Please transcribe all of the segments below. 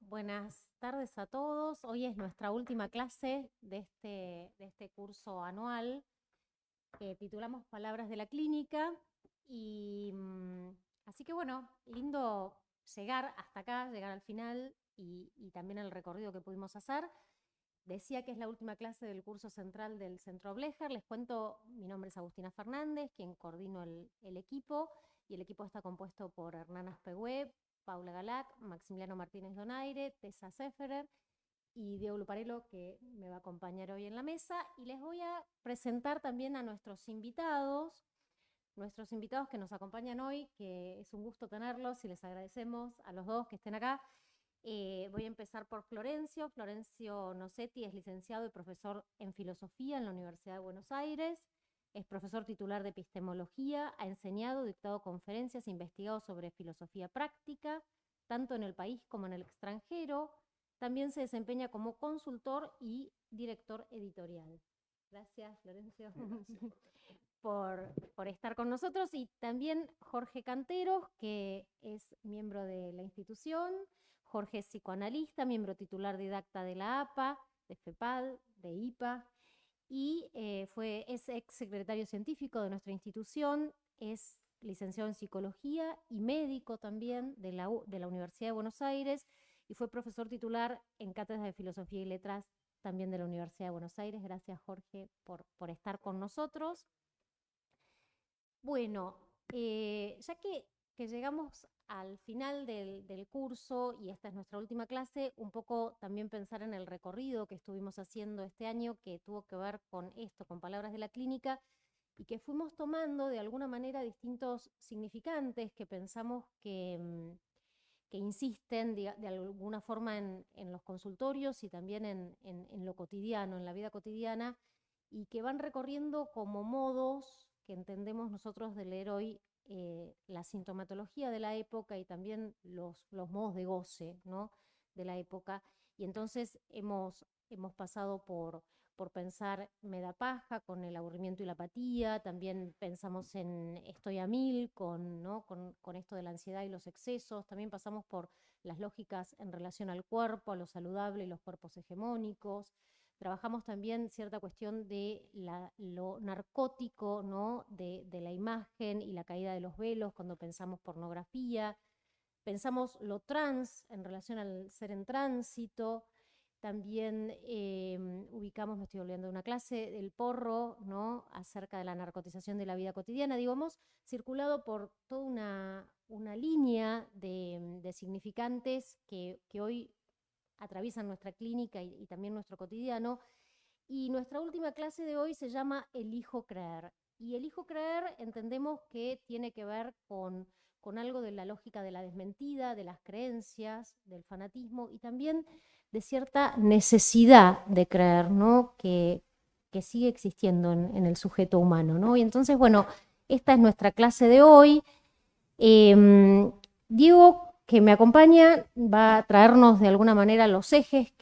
buenas tardes a todos. Hoy es nuestra última clase de este curso anual que titulamos Palabras de la Clínica. Y así que bueno, lindo llegar hasta acá, llegar al final y también el recorrido que pudimos hacer. Decía que es la última clase del curso central del Centro Blecher. Les cuento, mi nombre es Agustina Fernández, quien coordino el equipo, y el equipo está compuesto por Hernán Aspegüe, Paula Galac, Maximiliano Martínez Donaire, Tessa Sefferer y Diego Luparello, que me va a acompañar hoy en la mesa. Y les voy a presentar también a nuestros invitados que nos acompañan hoy, que es un gusto tenerlos y les agradecemos a los dos que estén acá. Voy a empezar por Florencio. Florencio Nocetti es licenciado y profesor en filosofía en la Universidad de Buenos Aires. Es profesor titular de epistemología, ha enseñado, dictado conferencias e investigado sobre filosofía práctica, tanto en el país como en el extranjero. También se desempeña como consultor y director editorial. Gracias, Florencio. Gracias. por estar con nosotros. Y también Jorge Canteros, que es miembro de la institución. Jorge es psicoanalista, miembro titular didacta de la APA, de FEPAD, de IPA, y es ex secretario científico de nuestra institución, es licenciado en psicología y médico también de la Universidad de Buenos Aires, y fue profesor titular en cátedras de filosofía y letras también de la Universidad de Buenos Aires. Gracias, Jorge, por estar con nosotros. Bueno, ya que llegamos al final del curso y esta es nuestra última clase, un poco también pensar en el recorrido que estuvimos haciendo este año, que tuvo que ver con esto, con Palabras de la Clínica, y que fuimos tomando de alguna manera distintos significantes que pensamos que insisten de alguna forma en los consultorios y también en lo cotidiano, en la vida cotidiana, y que van recorriendo como modos que entendemos nosotros de leer hoy la sintomatología de la época y también los modos de goce, ¿no?, de la época. Y entonces hemos pasado por pensar Me da paja con el aburrimiento y la apatía, también pensamos en Estoy a mil ¿no?, con esto de la ansiedad y los excesos, también pasamos por las lógicas en relación al cuerpo, a lo saludable y los cuerpos hegemónicos. Trabajamos también cierta cuestión de lo narcótico, ¿no?, de la imagen y la caída de los velos cuando pensamos pornografía. Pensamos lo trans en relación al ser en tránsito. También ubicamos, me estoy olvidando de una clase, el porro, ¿no?, acerca de la narcotización de la vida cotidiana. Digo, hemos circulado por toda una línea de significantes que hoy atraviesan nuestra clínica y también nuestro cotidiano. Y nuestra última clase de hoy se llama Elijo creer. Y elijo creer entendemos que tiene que ver con algo de la lógica de la desmentida, de las creencias, del fanatismo y también de cierta necesidad de creer, ¿no?, que sigue existiendo en el sujeto humano, ¿no? Y entonces, bueno, esta es nuestra clase de hoy. Diego, que me acompaña, va a traernos de alguna manera los ejes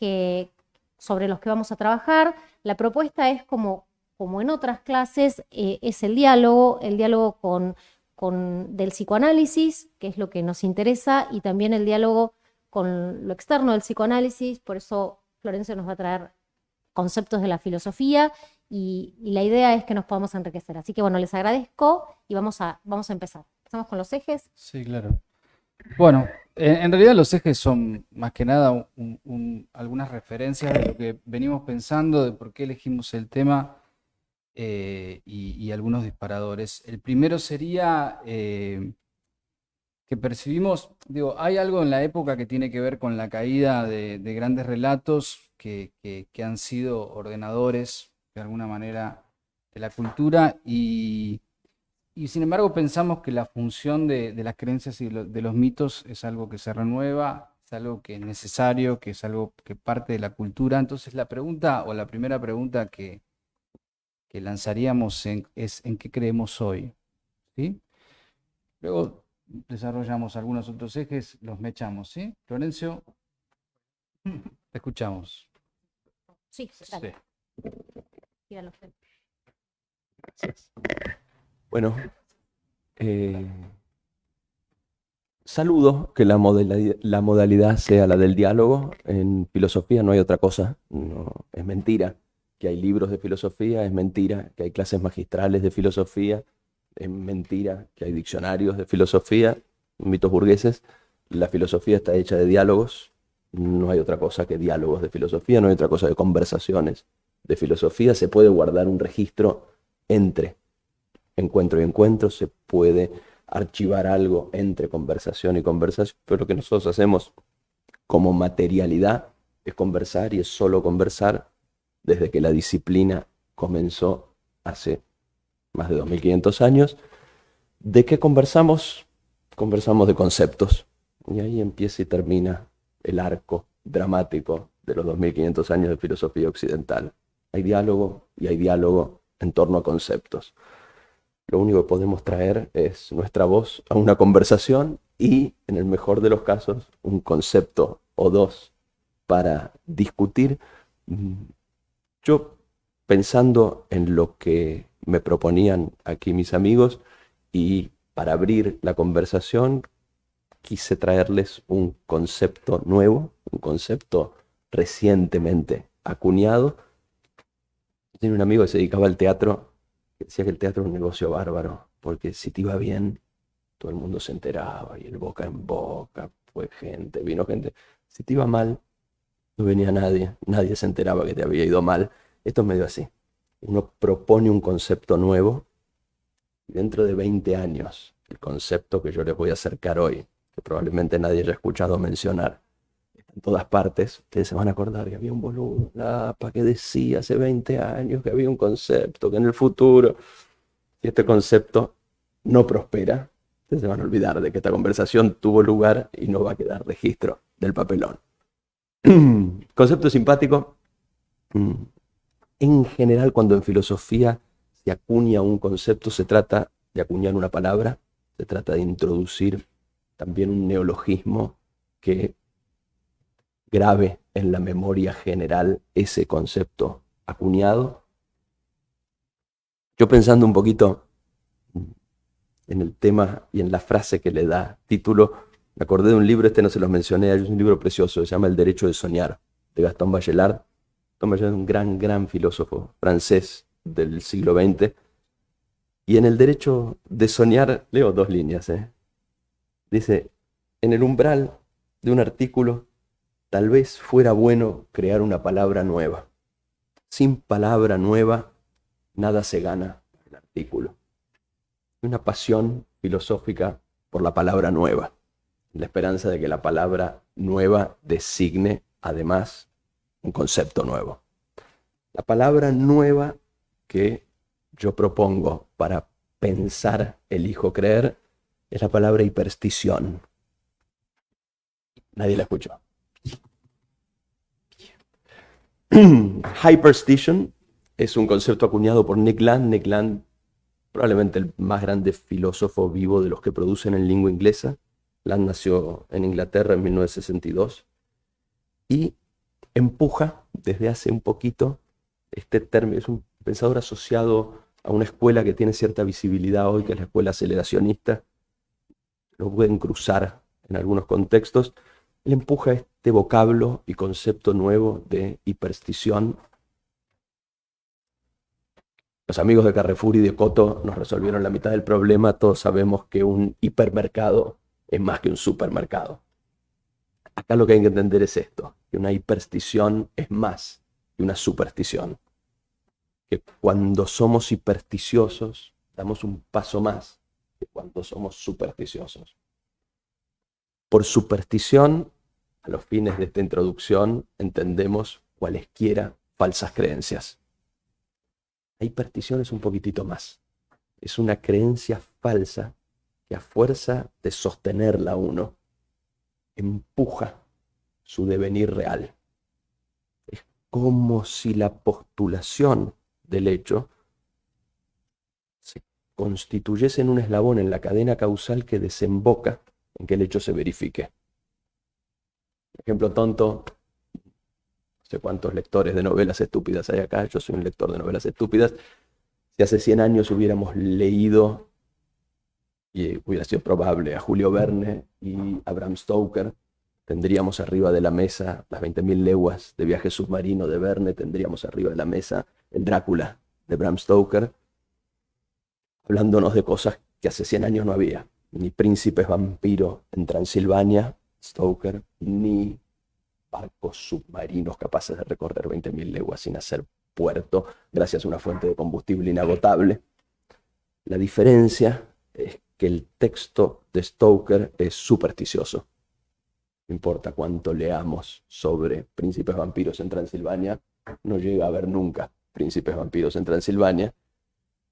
sobre los que vamos a trabajar. La propuesta es como en otras clases, es el diálogo del psicoanálisis, que es lo que nos interesa, y también el diálogo con lo externo del psicoanálisis. Por eso Florencio nos va a traer conceptos de la filosofía y la idea es que nos podamos enriquecer. Así que bueno, les agradezco y vamos a empezar. Empezamos con los ejes. Sí, claro. Bueno, en realidad los ejes son más que nada algunas referencias de lo que venimos pensando, de por qué elegimos el tema y algunos disparadores. El primero sería que percibimos, digo, hay algo en la época que tiene que ver con la caída de grandes relatos que han sido ordenadores, de alguna manera, de la cultura y sin embargo pensamos que la función de las creencias y de los mitos es algo que se renueva, es algo que es necesario, que es algo que parte de la cultura. Entonces la pregunta o la primera pregunta que lanzaríamos es ¿en qué creemos hoy? ¿Sí? Luego desarrollamos algunos otros ejes, los mechamos, ¿sí? Florencio, te escuchamos. Sí, Sí. dale. Tíralo. Bueno, eh, Saludo que la modalidad sea la del diálogo. En filosofía no hay otra cosa. No, es mentira que hay libros de filosofía, es mentira que hay clases magistrales de filosofía, es mentira que hay diccionarios de filosofía, mitos burgueses. La filosofía está hecha de diálogos. No hay otra cosa que diálogos de filosofía, no hay otra cosa que conversaciones de filosofía. Se puede guardar un registro entre encuentro y encuentro, se puede archivar algo entre conversación y conversación, pero lo que nosotros hacemos como materialidad es conversar, y es solo conversar desde que la disciplina comenzó hace más de 2500 años. ¿De qué conversamos? Conversamos de conceptos, y ahí empieza y termina el arco dramático de los 2500 años de filosofía occidental. Hay diálogo, y hay diálogo en torno a conceptos. Lo único que podemos traer es nuestra voz a una conversación y, en el mejor de los casos, un concepto o dos para discutir. Yo, pensando en lo que me proponían aquí mis amigos, y para abrir la conversación, quise traerles un concepto nuevo, un concepto recientemente acuñado. Tenía un amigo que se dedicaba al teatro, que decía que el teatro es un negocio bárbaro, porque si te iba bien, todo el mundo se enteraba, y el boca en boca, fue gente, vino gente. Si te iba mal, no venía nadie, nadie se enteraba que te había ido mal. Esto es medio así. Uno propone un concepto nuevo, y dentro de 20 años, el concepto que yo les voy a acercar hoy, que probablemente nadie haya escuchado mencionar, en todas partes, ustedes se van a acordar que había un boludo, que decía hace 20 años que había un concepto, que en el futuro, si este concepto no prospera, ustedes se van a olvidar de que esta conversación tuvo lugar y no va a quedar registro del papelón. Concepto simpático. En general, cuando en filosofía se acuña un concepto, se trata de acuñar una palabra, se trata de introducir también un neologismo que grave en la memoria general ese concepto acuñado. Yo, pensando un poquito en el tema y en la frase que le da título, me acordé de un libro, no se los mencioné, es un libro precioso, se llama El derecho de soñar, de Gaston Bachelard. Gaston Bachelard es un gran filósofo francés del siglo XX. Y en El derecho de soñar, leo 2 líneas. Dice: en el umbral de un artículo, tal vez fuera bueno crear una palabra nueva. Sin palabra nueva, nada se gana en el artículo. Una pasión filosófica por la palabra nueva, la esperanza de que la palabra nueva designe, además, un concepto nuevo. La palabra nueva que yo propongo para pensar, elijo creer, es la palabra hiperstición. Nadie la escuchó. Hyperstition es un concepto acuñado por Nick Land. Nick Land, probablemente el más grande filósofo vivo de los que producen en lengua inglesa. Land nació en Inglaterra en 1962 y empuja desde hace un poquito este término. Es un pensador asociado a una escuela que tiene cierta visibilidad hoy, que es la escuela aceleracionista. Lo pueden cruzar en algunos contextos. Él empuja este vocablo y concepto nuevo de hiperstición. Los amigos de Carrefour y de Coto nos resolvieron la mitad del problema. Todos sabemos que un hipermercado es más que un supermercado. Acá lo que hay que entender es esto, que una hiperstición es más que una superstición. Que cuando somos hipersticiosos, damos un paso más que cuando somos supersticiosos. Por superstición, a los fines de esta introducción, entendemos cualesquiera falsas creencias. La hiperstición es un poquitito más. Es una creencia falsa que, a fuerza de sostenerla uno, empuja su devenir real. Es como si la postulación del hecho se constituyese en un eslabón en la cadena causal que desemboca en que el hecho se verifique. Ejemplo tonto, no sé cuántos lectores de novelas estúpidas hay acá, yo soy un lector de novelas estúpidas. Si hace 100 años hubiéramos leído y hubiera sido probable, a Julio Verne y a Bram Stoker. Tendríamos arriba de la mesa las 20.000 leguas de viaje submarino de Verne, tendríamos arriba de la mesa el Drácula de Bram Stoker, hablándonos de cosas que hace 100 años no había. Ni príncipes vampiros en Transilvania, Stoker, ni barcos submarinos capaces de recorrer 20.000 leguas sin hacer puerto, gracias a una fuente de combustible inagotable. La diferencia es que el texto de Stoker es supersticioso. No importa cuánto leamos sobre príncipes vampiros en Transilvania, no llega a haber nunca príncipes vampiros en Transilvania.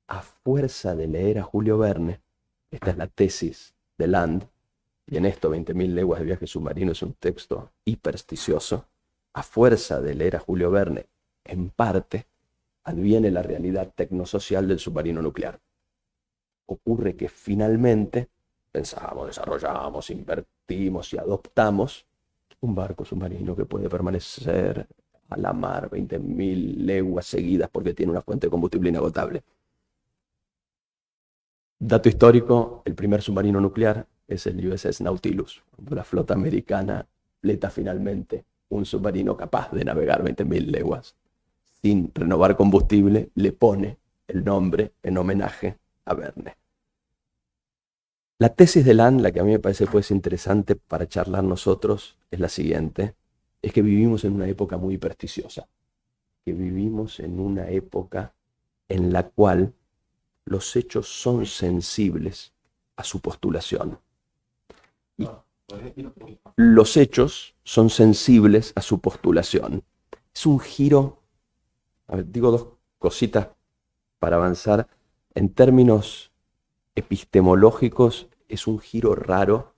A fuerza de leer a Julio Verne, esta es la tesis de Land, y en esto 20.000 leguas de viaje submarino es un texto hipersticioso, a fuerza de leer a Julio Verne, en parte, adviene la realidad tecnosocial del submarino nuclear. Ocurre que finalmente pensamos, desarrollamos, invertimos y adoptamos un barco submarino que puede permanecer a la mar 20.000 leguas seguidas porque tiene una fuente de combustible inagotable. Dato histórico, el primer submarino nuclear es el USS Nautilus, cuando la flota americana fleta finalmente un submarino capaz de navegar 20.000 leguas. Sin renovar combustible, le pone el nombre en homenaje a Verne. La tesis de Land, la que a mí me parece pues interesante para charlar nosotros, es la siguiente, es que vivimos en una época muy hipersticiosa, que vivimos en una época en la cual los hechos son sensibles a su postulación. Y los hechos son sensibles a su postulación. Es un giro, a ver, digo dos cositas para avanzar, en términos epistemológicos es un giro raro.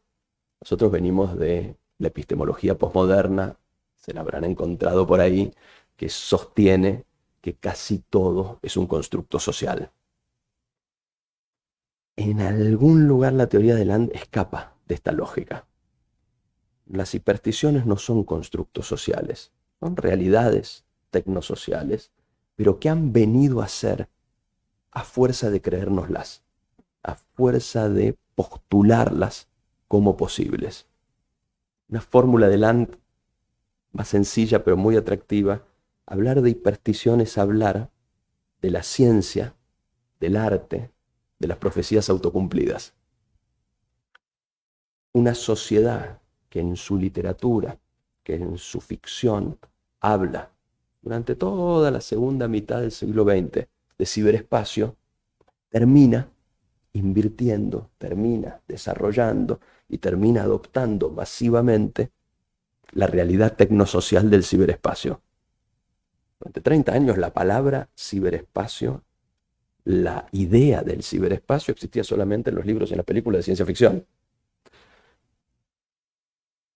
Nosotros venimos de la epistemología posmoderna, se la habrán encontrado por ahí, que sostiene que casi todo es un constructo social. En algún lugar la teoría de Land escapa de esta lógica. Las hipersticiones no son constructos sociales, son realidades tecnosociales, pero que han venido a ser a fuerza de creérnoslas, a fuerza de postularlas como posibles. Una fórmula de Land más sencilla pero muy atractiva. Hablar de hiperstición es hablar de la ciencia, del arte, de las profecías autocumplidas. Una sociedad que en su literatura, que en su ficción, habla durante toda la segunda mitad del siglo XX de ciberespacio, termina invirtiendo, termina desarrollando y termina adoptando masivamente la realidad tecnosocial del ciberespacio. Durante 30 años la palabra ciberespacio, la idea del ciberespacio existía solamente en los libros y en las películas de ciencia ficción.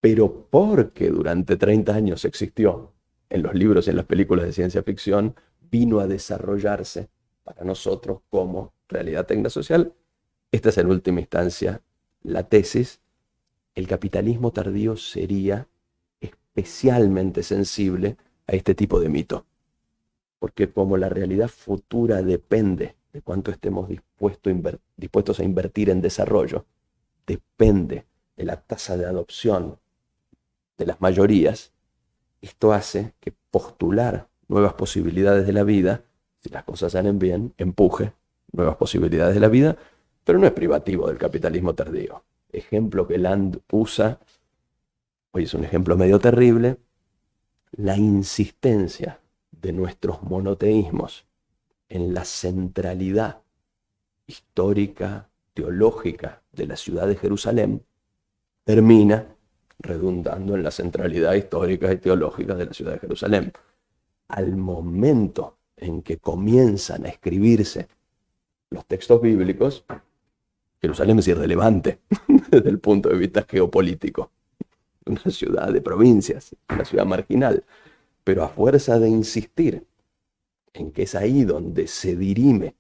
Pero porque durante 30 años existió en los libros y en las películas de ciencia ficción, vino a desarrollarse para nosotros como realidad tecnosocial. Esta es en última instancia la tesis. El capitalismo tardío sería especialmente sensible a este tipo de mito. Porque como la realidad futura depende de cuánto estemos dispuestos a invertir en desarrollo, depende de la tasa de adopción de las mayorías, esto hace que postular nuevas posibilidades de la vida, si las cosas salen bien, empuje nuevas posibilidades de la vida, pero no es privativo del capitalismo tardío. Ejemplo que Land usa, hoy es un ejemplo medio terrible, la insistencia de nuestros monoteísmos en la centralidad histórica, teológica de la ciudad de Jerusalén, termina redundando en la centralidad histórica y teológica de la ciudad de Jerusalén. Al momento en que comienzan a escribirse los textos bíblicos, Jerusalén es irrelevante desde el punto de vista geopolítico. Una ciudad de provincias, una ciudad marginal. Pero a fuerza de insistir en que es ahí donde se dirime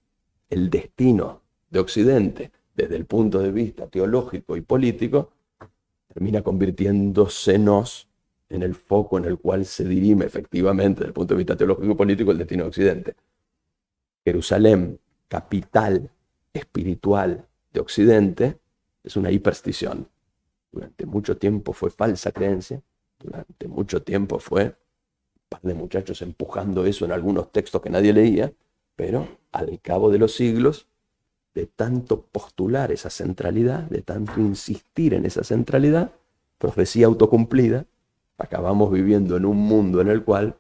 el destino de Occidente desde el punto de vista teológico y político, termina convirtiéndosenos en el foco en el cual se dirime efectivamente desde el punto de vista teológico y político el destino de Occidente. Jerusalén, capital espiritual de Occidente es una hiperstición. Durante mucho tiempo fue falsa creencia, durante mucho tiempo fue un par de muchachos empujando eso en algunos textos que nadie leía, pero al cabo de los siglos, de tanto postular esa centralidad, de tanto insistir en esa centralidad, profecía autocumplida, acabamos viviendo en un mundo en el cual,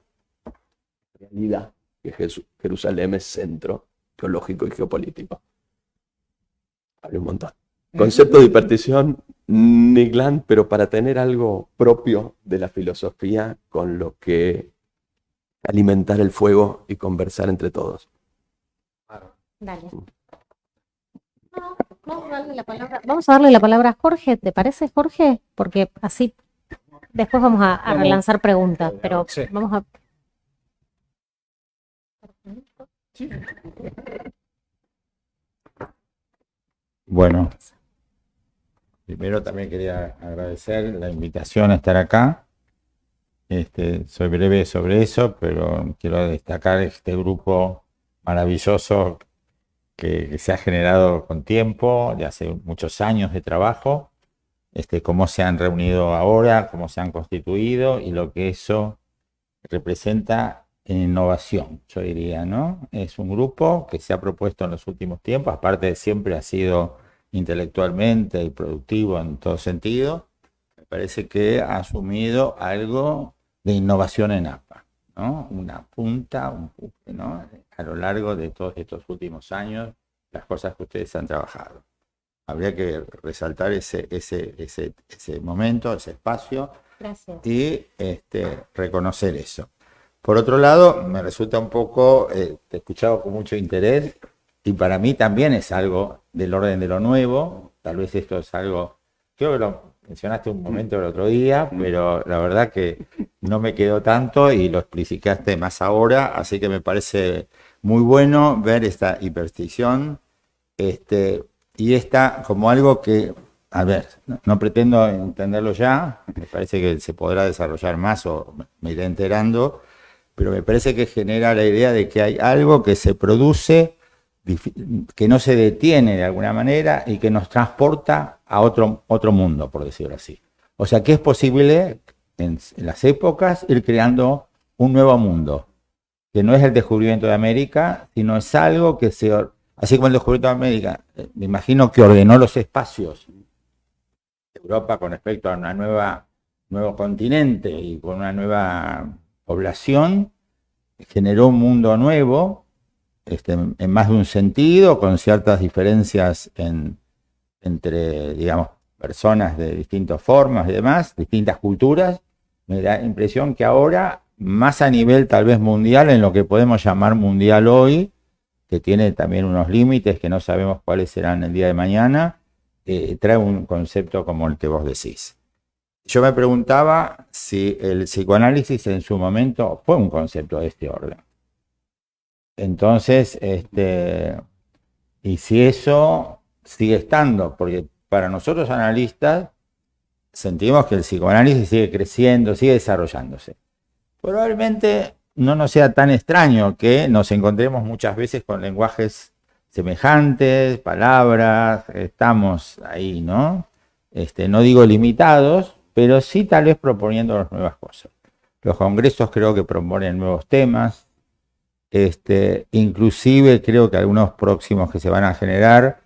en realidad, que Jerusalén es centro teológico y geopolítico. Hablé un montón. Concepto de hiperstición, ni glán, pero para tener algo propio de la filosofía con lo que alimentar el fuego y conversar entre todos. Dale. Vamos a darle la palabra a Jorge, ¿te parece, Jorge? Porque así después vamos a relanzar preguntas, pero Sí. vamos a... Bueno, primero también quería agradecer la invitación a estar acá. Soy breve sobre eso, pero quiero destacar este grupo maravilloso que se ha generado con tiempo, de hace muchos años de trabajo, cómo se han reunido ahora, cómo se han constituido y lo que eso representa en innovación, yo diría, ¿no? Es un grupo que se ha propuesto en los últimos tiempos, aparte de siempre ha sido intelectualmente y productivo en todo sentido, me parece que ha asumido algo de innovación en APA, ¿no? Una punta, ¿no? A lo largo de todos estos últimos años, las cosas que ustedes han trabajado. Habría que resaltar ese momento, ese espacio. Gracias. Y reconocer eso. Por otro lado, me resulta un poco, te he escuchado con mucho interés y para mí también es algo del orden de lo nuevo. Tal vez esto es algo, creo que lo mencionaste un momento el otro día, pero la verdad que no me quedó tanto y lo explicaste más ahora, así que me parece muy bueno ver esta hiperstición y esta como algo que, a ver, no pretendo entenderlo ya, me parece que se podrá desarrollar más o me iré enterando, pero me parece que genera la idea de que hay algo que se produce, que no se detiene de alguna manera y que nos transporta a otro mundo, por decirlo así. O sea, que es posible en las épocas ir creando un nuevo mundo, que no es el descubrimiento de América, sino es algo que así como el descubrimiento de América, me imagino que ordenó los espacios de Europa con respecto a nuevo continente y con una nueva población, generó un mundo nuevo, en más de un sentido, con ciertas diferencias entre, digamos, personas de distintas formas y demás, distintas culturas. Me da la impresión que ahora, más a nivel tal vez mundial, en lo que podemos llamar mundial hoy, que tiene también unos límites que no sabemos cuáles serán el día de mañana, trae un concepto como el que vos decís. Yo me preguntaba si el psicoanálisis en su momento fue un concepto de este orden. Entonces, y si eso sigue estando, porque para nosotros analistas sentimos que el psicoanálisis sigue creciendo, sigue desarrollándose. Probablemente no nos sea tan extraño que nos encontremos muchas veces con lenguajes semejantes, palabras, estamos ahí, ¿no? No digo limitados, pero sí tal vez proponiendo nuevas cosas. Los congresos creo que proponen nuevos temas, inclusive creo que algunos próximos que se van a generar,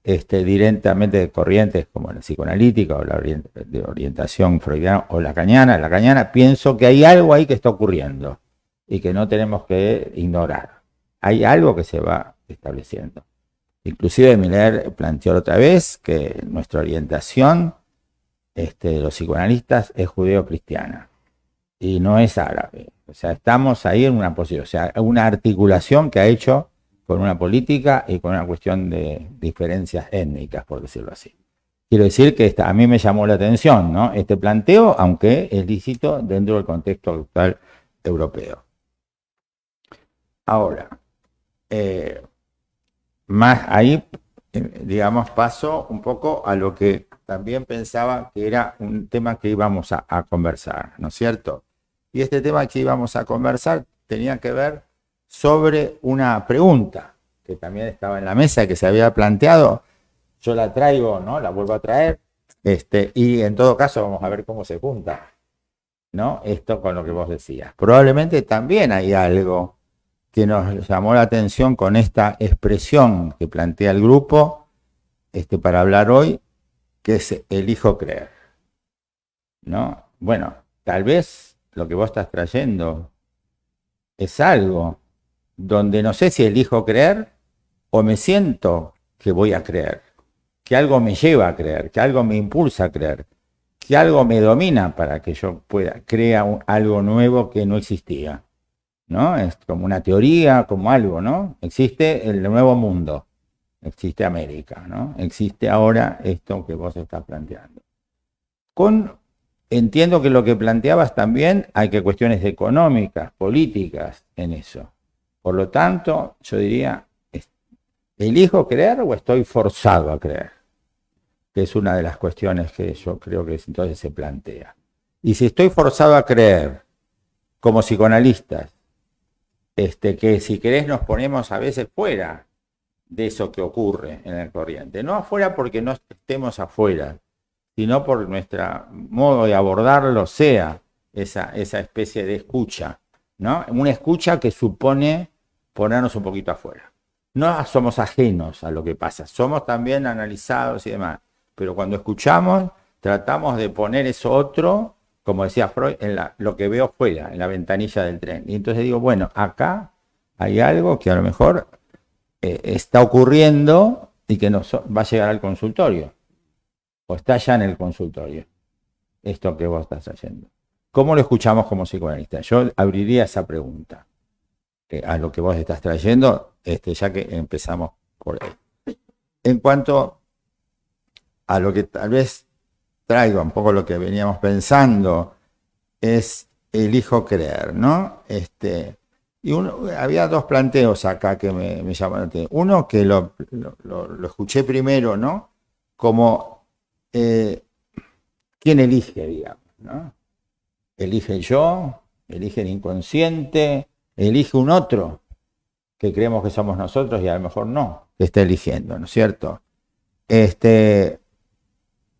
directamente de corrientes como la psicoanalítica o la de orientación freudiana o la lacaniana, pienso que hay algo ahí que está ocurriendo y que no tenemos que ignorar. Hay algo que se va estableciendo. Inclusive Miller planteó otra vez que nuestra orientación de los psicoanalistas es judeo-cristiana y no es árabe. O sea, estamos ahí en una posición, o sea, una articulación que ha hecho con una política y con una cuestión de diferencias étnicas, por decirlo así. Quiero decir que a mí me llamó la atención, ¿no? Este planteo, aunque es lícito dentro del contexto actual europeo. Ahora, más ahí, digamos, paso un poco a lo que también pensaba que era un tema que íbamos a conversar, ¿no es cierto? Y este tema que íbamos a conversar tenía que ver sobre una pregunta que también estaba en la mesa, que se había planteado, yo la traigo, ¿no? La vuelvo a traer, y en todo caso vamos a ver cómo se junta, ¿no? Esto con lo que vos decías. Probablemente también hay algo que nos llamó la atención con esta expresión que plantea el grupo, para hablar hoy, que es elijo creer, ¿no? Bueno, tal vez lo que vos estás trayendo es algo donde no sé si elijo creer o me siento que voy a creer, que algo me lleva a creer, que algo me impulsa a creer, que algo me domina para que yo pueda crear algo nuevo que no existía, ¿no? Es como una teoría, como algo, ¿no? Existe el nuevo mundo, existe América, ¿no? Existe ahora esto que vos estás planteando. Entiendo que lo que planteabas también hay que cuestiones económicas, políticas en eso. Por lo tanto, yo diría, ¿elijo creer o estoy forzado a creer? Que es una de las cuestiones que yo creo que entonces se plantea. Y si estoy forzado a creer, como psicoanalistas, que si querés nos ponemos a veces fuera de eso que ocurre en el corriente. No afuera porque no estemos afuera, sino por nuestro modo de abordarlo, sea esa especie de escucha, ¿no? Una escucha que supone ponernos un poquito afuera. No somos ajenos a lo que pasa, somos también analizados y demás, pero cuando escuchamos tratamos de poner eso otro, como decía Freud, en lo que veo fuera, en la ventanilla del tren. Y entonces digo, bueno, acá hay algo que a lo mejor está ocurriendo y que va a llegar al consultorio, o está ya en el consultorio, esto que vos estás haciendo. ¿Cómo lo escuchamos como psicoanalista? Yo abriría esa pregunta a lo que vos estás trayendo, ya que empezamos por ahí. En cuanto a lo que tal vez traigo, un poco lo que veníamos pensando, es elijo creer, ¿no? Y había dos planteos acá que me llamaron la atención. Uno que lo escuché primero, ¿no? Como ¿quién elige, digamos, ¿no? ¿Elige yo? ¿Elige el inconsciente? ¿Elige un otro que creemos que somos nosotros y a lo mejor no, que está eligiendo, ¿no es cierto?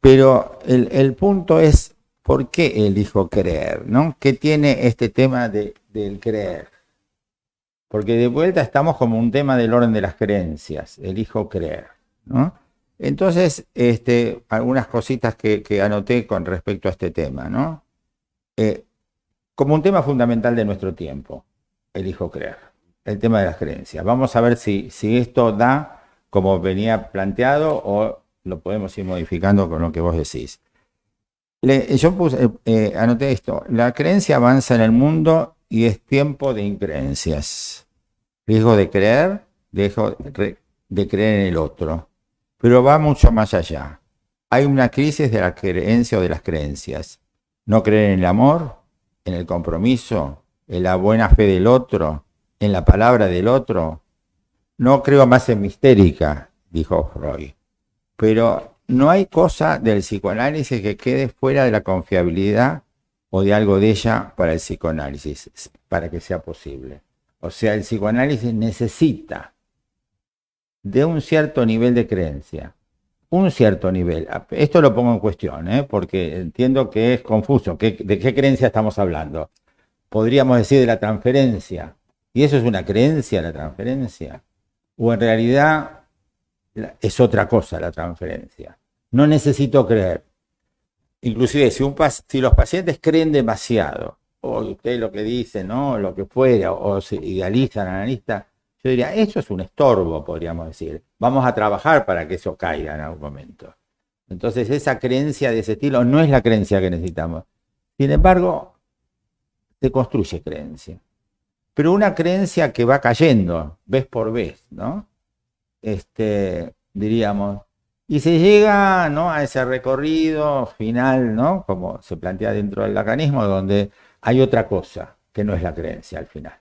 Pero el punto es, ¿por qué elijo creer, ¿no? ¿Qué tiene este tema del creer? Porque de vuelta estamos como un tema del orden de las creencias, elijo creer, ¿no? Entonces, algunas cositas que anoté con respecto a este tema, ¿no? Como un tema fundamental de nuestro tiempo, elijo creer, el tema de las creencias. Vamos a ver si esto da como venía planteado o lo podemos ir modificando con lo que vos decís. Yo anoté esto, la creencia avanza en el mundo y es tiempo de increencias. Riesgo de creer, dejo de creer en el otro. Pero va mucho más allá. Hay una crisis de la creencia o de las creencias. No creer en el amor, en el compromiso, en la buena fe del otro, en la palabra del otro. No creo más en mistérica, dijo Freud. Pero no hay cosa del psicoanálisis que quede fuera de la confiabilidad o de algo de ella para el psicoanálisis, para que sea posible. O sea, el psicoanálisis necesita de un cierto nivel de creencia, un cierto nivel. Esto lo pongo en cuestión, porque entiendo que es confuso. ¿De qué creencia estamos hablando? Podríamos decir de la transferencia. ¿Y eso es una creencia, la transferencia? ¿O en realidad es otra cosa la transferencia? No necesito creer. Inclusive si los pacientes creen demasiado, o usted lo que dice, ¿no? Lo que fuera, o se idealizan, analistas, yo diría, eso es un estorbo, podríamos decir. Vamos a trabajar para que eso caiga en algún momento. Entonces, esa creencia de ese estilo no es la creencia que necesitamos. Sin embargo, se construye creencia. Pero una creencia que va cayendo, vez por vez, ¿no? Diríamos. Y se llega, ¿no?, a ese recorrido final, ¿no?, como se plantea dentro del lacanismo, donde hay otra cosa que no es la creencia al final.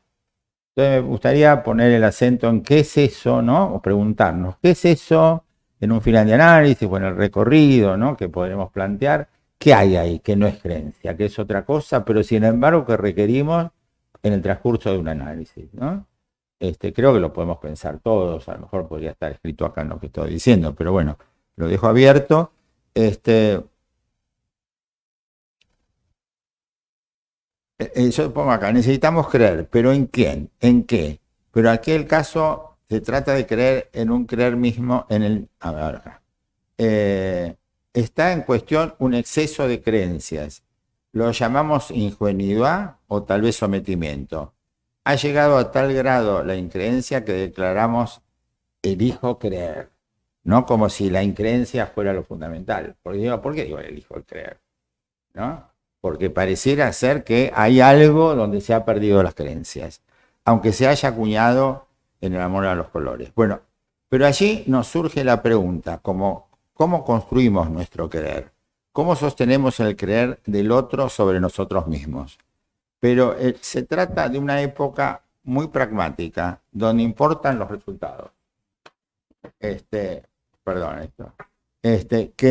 Entonces me gustaría poner el acento en qué es eso, ¿no? O preguntarnos, ¿qué es eso en un final de análisis o en el recorrido, ¿no?, que podremos plantear? ¿Qué hay ahí que no es creencia, que es otra cosa, pero sin embargo que requerimos en el transcurso de un análisis, ¿no? Creo que lo podemos pensar todos, a lo mejor podría estar escrito acá en lo que estoy diciendo, pero bueno, lo dejo abierto. Yo pongo acá, necesitamos creer, pero ¿en quién? ¿En qué? Pero aquí el caso se trata de creer en un creer mismo en el... A ver, está en cuestión un exceso de creencias. Lo llamamos ingenuidad o tal vez sometimiento. Ha llegado a tal grado la increencia que declaramos elijo creer, no como si la increencia fuera lo fundamental. Porque digo, ¿por qué digo elijo creer? ¿No? Porque pareciera ser que hay algo donde se ha perdido las creencias, aunque se haya acuñado en el amor a los colores. Bueno, pero allí nos surge la pregunta, ¿cómo construimos nuestro creer? ¿Cómo sostenemos el creer del otro sobre nosotros mismos? Pero se trata de una época muy pragmática, donde importan los resultados. Que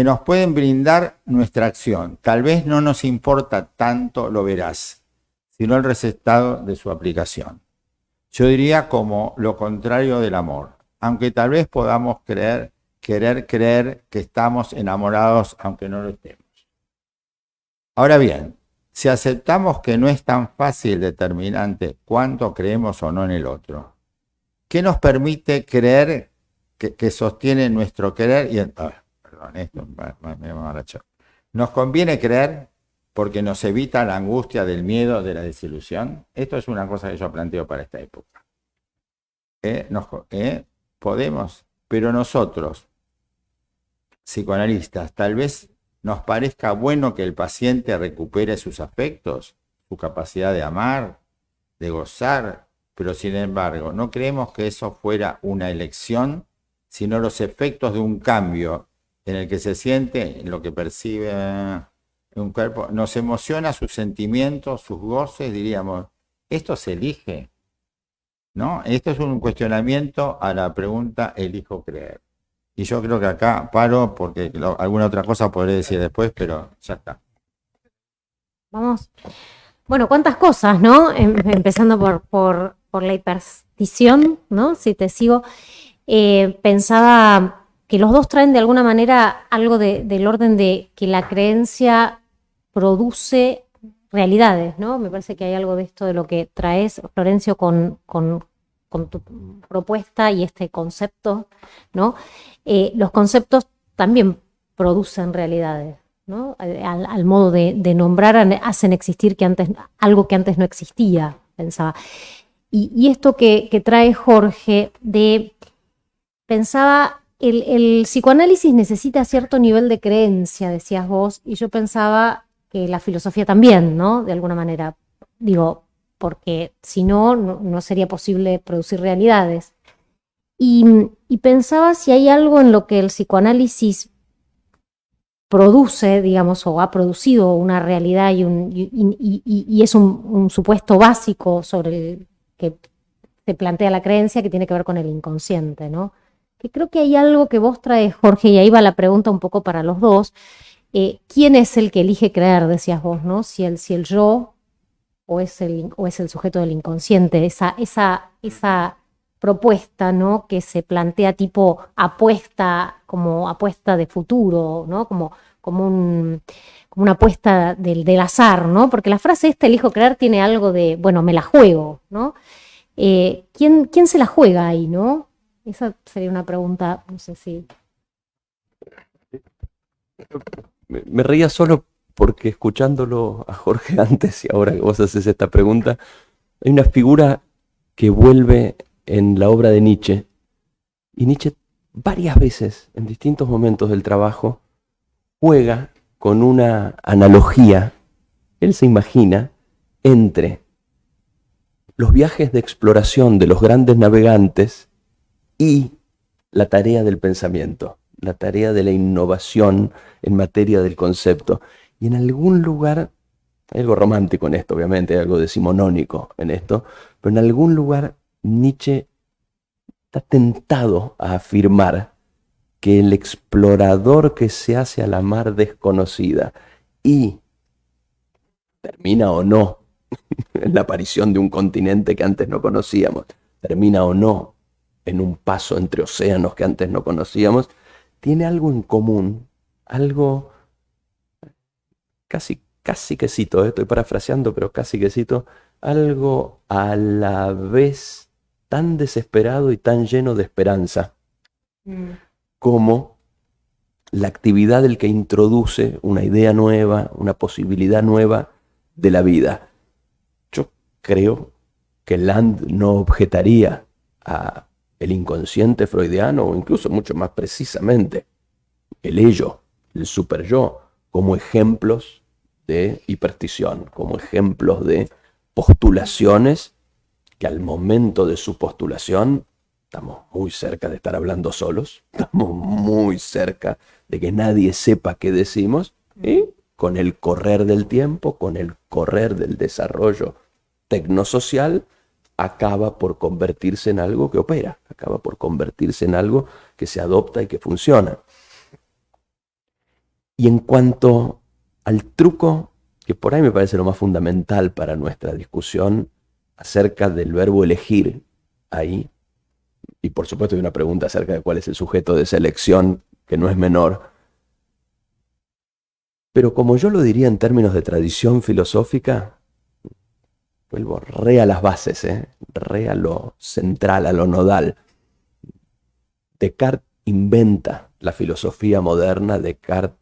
nos pueden brindar nuestra acción. Tal vez no nos importa tanto lo veraz, sino el resultado de su aplicación. Yo diría como lo contrario del amor, aunque tal vez podamos querer creer que estamos enamorados aunque no lo estemos. Ahora bien, si aceptamos que no es tan fácil determinante cuánto creemos o no en el otro, ¿qué nos permite creer que sostiene nuestro querer? Perdón, esto me emborrachó. ¿Nos conviene creer porque nos evita la angustia del miedo, de la desilusión? Esto es una cosa que yo planteo para esta época. Podemos, pero nosotros, psicoanalistas, tal vez nos parezca bueno que el paciente recupere sus afectos, su capacidad de amar, de gozar, pero sin embargo, no creemos que eso fuera una elección, sino los efectos de un cambio en el que se siente, en lo que percibe un cuerpo, nos emociona sus sentimientos, sus goces, diríamos, ¿esto se elige? ¿No? Esto es un cuestionamiento a la pregunta elijo creer. Y yo creo que acá paro porque alguna otra cosa podré decir después, pero ya está. Vamos. Bueno, cuántas cosas, ¿no? Empezando por la hiperstición, ¿no? Si te sigo, pensaba que los dos traen de alguna manera algo del orden de que la creencia produce realidades, ¿no? Me parece que hay algo de esto de lo que traes, Florencio, con tu propuesta y este concepto, ¿no? Los conceptos también producen realidades, ¿no? Al modo de nombrar, hacen existir algo que antes no existía, pensaba. Y esto que trae Jorge, pensaba, el psicoanálisis necesita cierto nivel de creencia, decías vos, y yo pensaba que la filosofía también, ¿no? De alguna manera, digo, porque si no sería posible producir realidades. Y pensaba si hay algo en lo que el psicoanálisis produce, digamos, o ha producido una realidad y es un supuesto básico sobre el que se plantea la creencia, que tiene que ver con el inconsciente, ¿no? Que creo que hay algo que vos traes, Jorge, y ahí va la pregunta un poco para los dos. ¿Quién es el que elige creer, decías vos, ¿no? Si el yo o es el sujeto del inconsciente, esa propuesta, ¿no? Que se plantea tipo apuesta, como apuesta de futuro, ¿no? Como una apuesta del azar, ¿no? Porque la frase elijo creer tiene algo de, bueno, me la juego, ¿no? ¿Quién se la juega ahí, no? Esa sería una pregunta, no sé si... Me reía solo porque escuchándolo a Jorge antes y ahora que vos haces esta pregunta, hay una figura que vuelve en la obra de Nietzsche, y Nietzsche varias veces, en distintos momentos del trabajo, juega con una analogía, él se imagina, entre los viajes de exploración de los grandes navegantes y la tarea del pensamiento, la tarea de la innovación en materia del concepto. Y en algún lugar, hay algo romántico en esto, obviamente, hay algo decimonónico en esto, pero en algún lugar Nietzsche está tentado a afirmar que el explorador que se hace a la mar desconocida y termina o no en la aparición de un continente que antes no conocíamos, termina o no en un paso entre océanos que antes no conocíamos, tiene algo en común, algo casi que cito, estoy parafraseando, pero casi que cito, algo a la vez tan desesperado y tan lleno de esperanza como la actividad del que introduce una idea nueva, una posibilidad nueva de la vida. Yo creo que Land no objetaría a el inconsciente freudiano, o incluso mucho más precisamente el ello, el superyo, como ejemplos de hiperstición, como ejemplos de postulaciones que al momento de su postulación estamos muy cerca de estar hablando solos, estamos muy cerca de que nadie sepa qué decimos, y con el correr del tiempo, con el correr del desarrollo tecnosocial, acaba por convertirse en algo que opera, acaba por convertirse en algo que se adopta y que funciona. Y en cuanto al truco, que por ahí me parece lo más fundamental para nuestra discusión acerca del verbo elegir ahí, y por supuesto hay una pregunta acerca de cuál es el sujeto de esa elección, que no es menor, pero como yo lo diría en términos de tradición filosófica, vuelvo re a las bases, re a lo central, a lo nodal. Descartes inventa la filosofía moderna, Descartes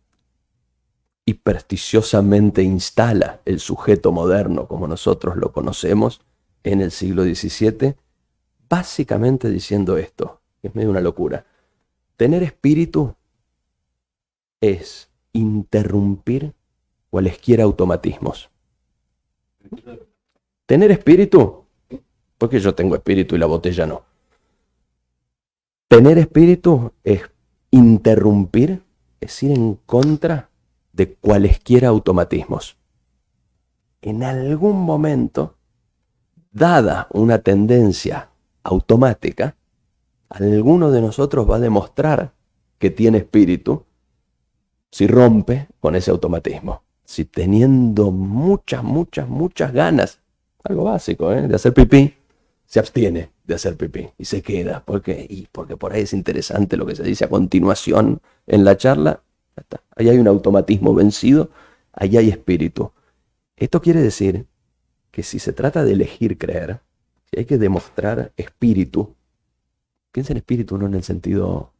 hipersticiosamente instala el sujeto moderno como nosotros lo conocemos en el siglo XVII, básicamente diciendo esto, que es medio una locura. Tener espíritu es interrumpir cualesquiera automatismos. Tener espíritu, porque yo tengo espíritu y la botella no. Tener espíritu es interrumpir, es ir en contra de cualesquiera automatismos. En algún momento, dada una tendencia automática, alguno de nosotros va a demostrar que tiene espíritu si rompe con ese automatismo. Si teniendo muchas ganas, algo básico, de hacer pipí, se abstiene de hacer pipí y se queda. ¿Por qué? Y porque por ahí es interesante lo que se dice a continuación en la charla. Ya está. Ahí hay un automatismo vencido, ahí hay espíritu. Esto quiere decir que si se trata de elegir creer, si hay que demostrar espíritu, piensa en espíritu no en el sentido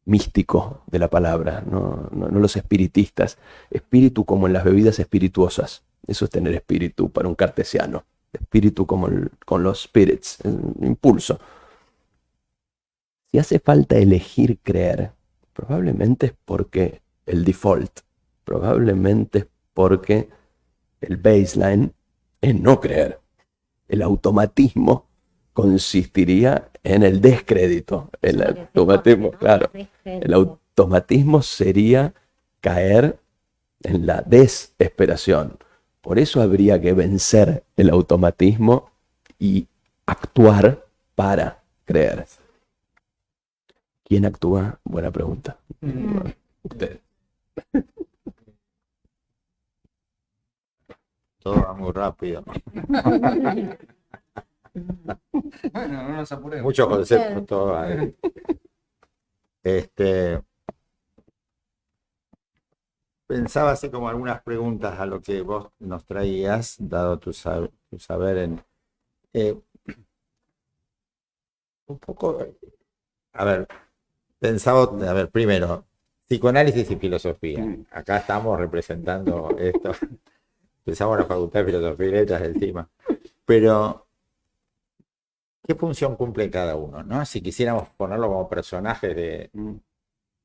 místico de la palabra, no los espiritistas. Espíritu como en las bebidas espirituosas. Eso es tener espíritu para un cartesiano. Espíritu como con los spirits, un impulso. Si hace falta elegir creer, probablemente es porque el default, probablemente es porque el baseline es no creer. El automatismo consistiría en el descrédito. El automatismo, claro. El automatismo sería caer en la desesperación. Por eso habría que vencer el automatismo y actuar para creer. ¿Quién actúa? Buena pregunta. Usted. Todo va muy rápido. Bueno, no nos apuremos. Muchos conceptos, todo va. Pensaba así como algunas preguntas a lo que vos nos traías, dado tu saber en... un poco... A ver, primero, psicoanálisis y filosofía. Acá estamos representando esto. Pensamos en la Facultad de Filosofía y Letras encima. Pero, ¿qué función cumple cada uno, no? Si quisiéramos ponerlo como personajes de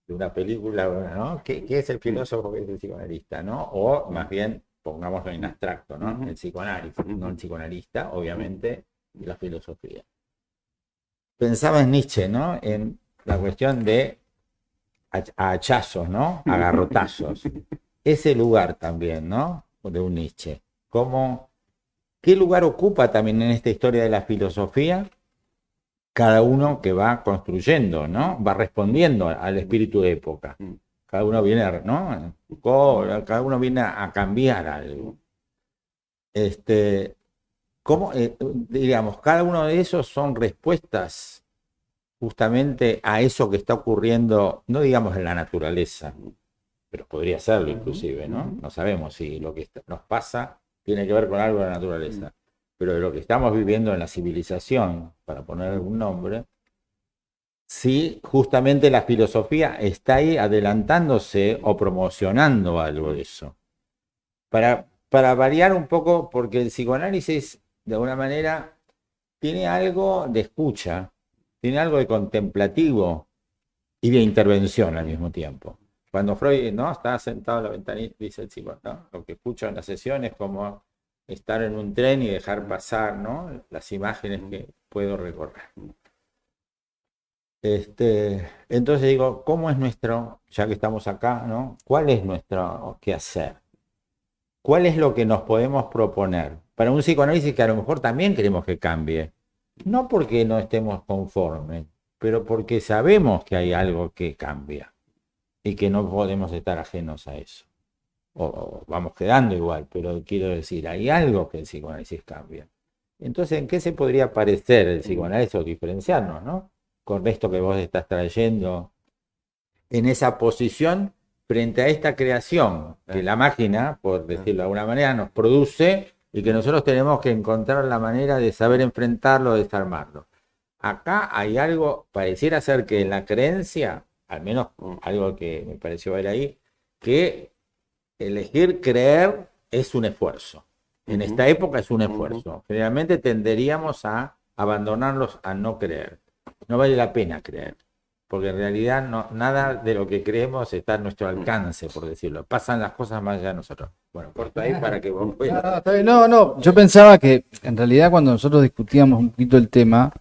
una película, ¿no? ¿Qué es el filósofo, qué es el psicoanalista, ¿no? O más bien, pongámoslo en abstracto, ¿no? El psicoanálisis, no el psicoanalista, obviamente, y la filosofía. Pensaba en Nietzsche, ¿no? En la cuestión de hachazos, ¿no? A garrotazos. Ese lugar también, ¿no? De un Nietzsche. ¿Qué lugar ocupa también en esta historia de la filosofía? Cada uno que va construyendo, ¿no? Va respondiendo al espíritu de época. Cada uno viene, ¿no? Cada uno viene a cambiar algo. ¿Cómo, digamos, cada uno de esos son respuestas justamente a eso que está ocurriendo, no digamos en la naturaleza, pero podría serlo inclusive, ¿no? No sabemos si lo que nos pasa tiene que ver con algo de la naturaleza, pero de lo que estamos viviendo en la civilización, para poner algún nombre, sí, justamente la filosofía está ahí adelantándose o promocionando algo de eso. Para variar un poco, porque el psicoanálisis, de alguna manera, tiene algo de escucha, tiene algo de contemplativo y de intervención al mismo tiempo. Cuando Freud, ¿no?, está sentado en la ventanilla, dice el psicólogo, ¿no?, lo que escucho en la sesión es como estar en un tren y dejar pasar, ¿no?, las imágenes que puedo recorrer. Entonces digo, ¿cómo es nuestro, ya que estamos acá, ¿no?, cuál es nuestro quehacer? ¿Cuál es lo que nos podemos proponer para un psicoanálisis que a lo mejor también queremos que cambie? No porque no estemos conformes, pero porque sabemos que hay algo que cambia y que no podemos estar ajenos a eso. O vamos quedando igual, pero quiero decir, hay algo que el psicoanálisis cambia. Entonces, ¿en qué se podría parecer el psicoanálisis o diferenciarnos, ¿no?, con esto que vos estás trayendo en esa posición frente a esta creación que la máquina, por decirlo de alguna manera, nos produce y que nosotros tenemos que encontrar la manera de saber enfrentarlo, desarmarlo? Acá hay algo, pareciera ser que en la creencia, al menos algo que me pareció ver ahí, que elegir creer es un esfuerzo. En esta época es un esfuerzo. Generalmente tenderíamos a abandonarlos a no creer. No vale la pena creer, porque en realidad nada de lo que creemos está a nuestro alcance, por decirlo. Pasan las cosas más allá de nosotros. Bueno, corto ahí para que vos puedas. No, yo pensaba que en realidad cuando nosotros discutíamos un poquito el tema,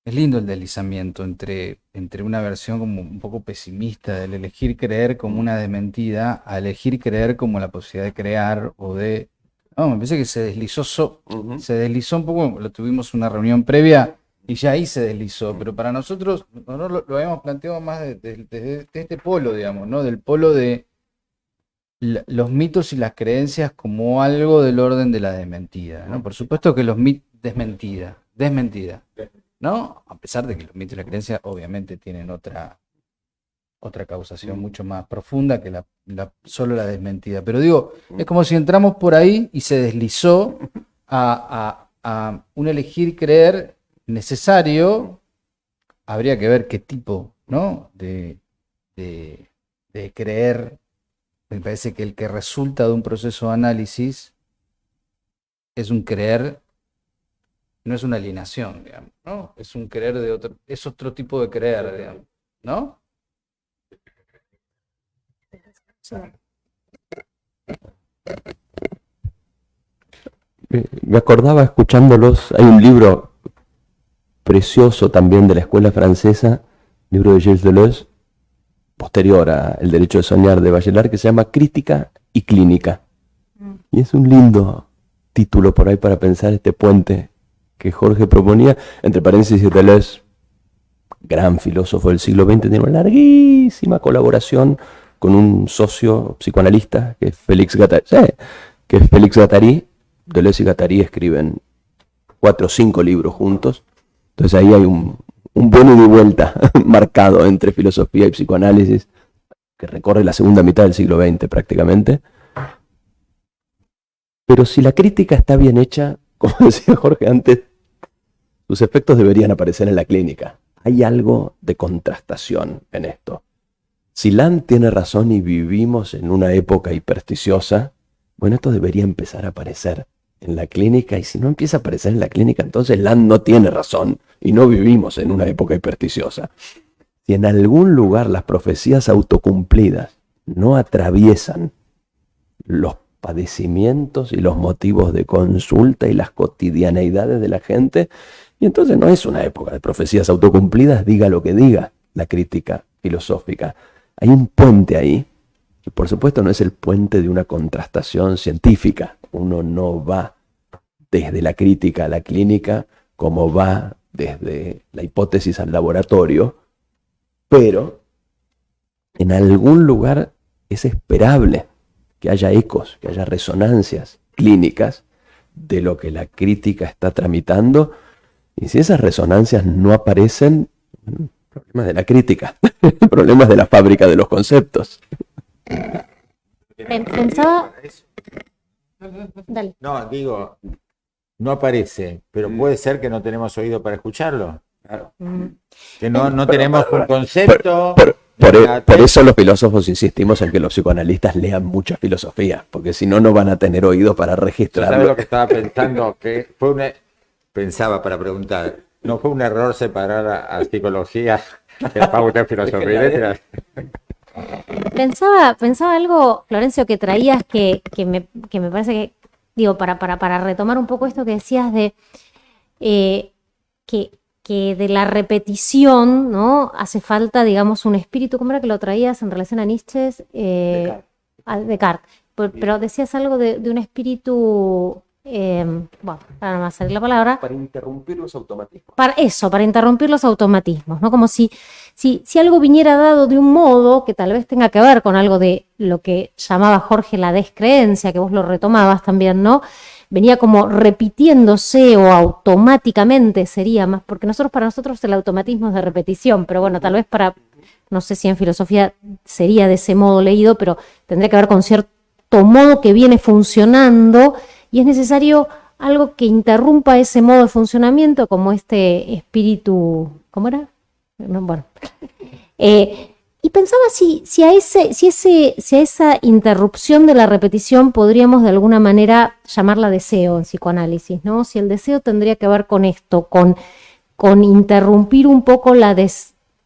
es lindo el deslizamiento entre una versión como un poco pesimista del elegir creer como una desmentida a elegir creer como la posibilidad de crear o de... No, me parece que se deslizó un poco, lo tuvimos una reunión previa y ya ahí se deslizó, pero para nosotros lo habíamos planteado más desde este polo, digamos, ¿no? Del polo de los mitos y las creencias como algo del orden de la desmentida, ¿no? Por supuesto que los mitos... Desmentida, ¿no? A pesar de que los mitos y las creencias obviamente tienen otra causación mucho más profunda que solo la desmentida. Pero digo, es como si entramos por ahí y se deslizó a un elegir creer necesario. Habría que ver qué tipo, ¿no?, de creer. Me parece que el que resulta de un proceso de análisis es un creer, no es una alienación, digamos, ¿no? Es un creer es otro tipo de creer, digamos, ¿no? Me acordaba escuchándolos, hay un libro precioso también de la escuela francesa, libro de Gilles Deleuze, posterior a El derecho de soñar de Bachelard, que se llama Crítica y Clínica. Y es un lindo título por ahí para pensar este puente que Jorge proponía, entre paréntesis Deleuze, gran filósofo del siglo XX, tiene una larguísima colaboración con un socio psicoanalista que es Félix Guattari. Deleuze y Guattari escriben 4 o 5 libros juntos. Entonces ahí hay un buen ida y vuelta marcado entre filosofía y psicoanálisis que recorre la segunda mitad del siglo XX prácticamente. Pero si la crítica está bien hecha, como decía Jorge antes, sus efectos deberían aparecer en la clínica. Hay algo de contrastación en esto. Si Land tiene razón y vivimos en una época hipersticiosa, bueno, esto debería empezar a aparecer en la clínica, y si no empieza a aparecer en la clínica, entonces Land no tiene razón y no vivimos en una época hipersticiosa. Si en algún lugar las profecías autocumplidas no atraviesan los padecimientos y los motivos de consulta y las cotidianeidades de la gente, y entonces no es una época de profecías autocumplidas, diga lo que diga la crítica filosófica. Hay un puente ahí, y por supuesto no es el puente de una contrastación científica. Uno no va desde la crítica a la clínica como va desde la hipótesis al laboratorio, pero en algún lugar es esperable que haya ecos, que haya resonancias clínicas de lo que la crítica está tramitando, y si esas resonancias no aparecen, Problemas de la crítica, problemas de la fábrica de los conceptos. Pensaba, dale. No, digo, no aparece, pero puede ser que no tenemos oído para escucharlo. Que no tenemos un concepto. Por eso los filósofos insistimos en que los psicoanalistas lean mucha filosofía, porque si no, no van a tener oído para ¿Sabes registrarlo. lo que estaba pensando? Que pensaba para preguntar, ¿no fue un error separar a psicología de la facultad de filosofía y letras? Pensaba algo, Florencio, que traías que me parece que, digo, para retomar un poco esto que decías de que de la repetición, ¿no? Hace falta, digamos, un espíritu. ¿Cómo era que lo traías en relación a Nietzsche? A Descartes. Pero decías algo de un espíritu, bueno, para no más salir la palabra. Para interrumpir los automatismos. Para interrumpir los automatismos, ¿no? Como si algo viniera dado de un modo que tal vez tenga que ver con algo de lo que llamaba Jorge la descreencia, que vos lo retomabas también, ¿no? Venía como repitiéndose o automáticamente sería más, porque para nosotros el automatismo es de repetición, pero bueno, tal vez no sé si en filosofía sería de ese modo leído, pero tendría que ver con cierto modo que viene funcionando y es necesario algo que interrumpa ese modo de funcionamiento, como este espíritu, ¿cómo era? No, bueno. Y pensaba si a esa interrupción de la repetición podríamos de alguna manera llamarla deseo en psicoanálisis, ¿no? Si el deseo tendría que ver con esto, con interrumpir un poco la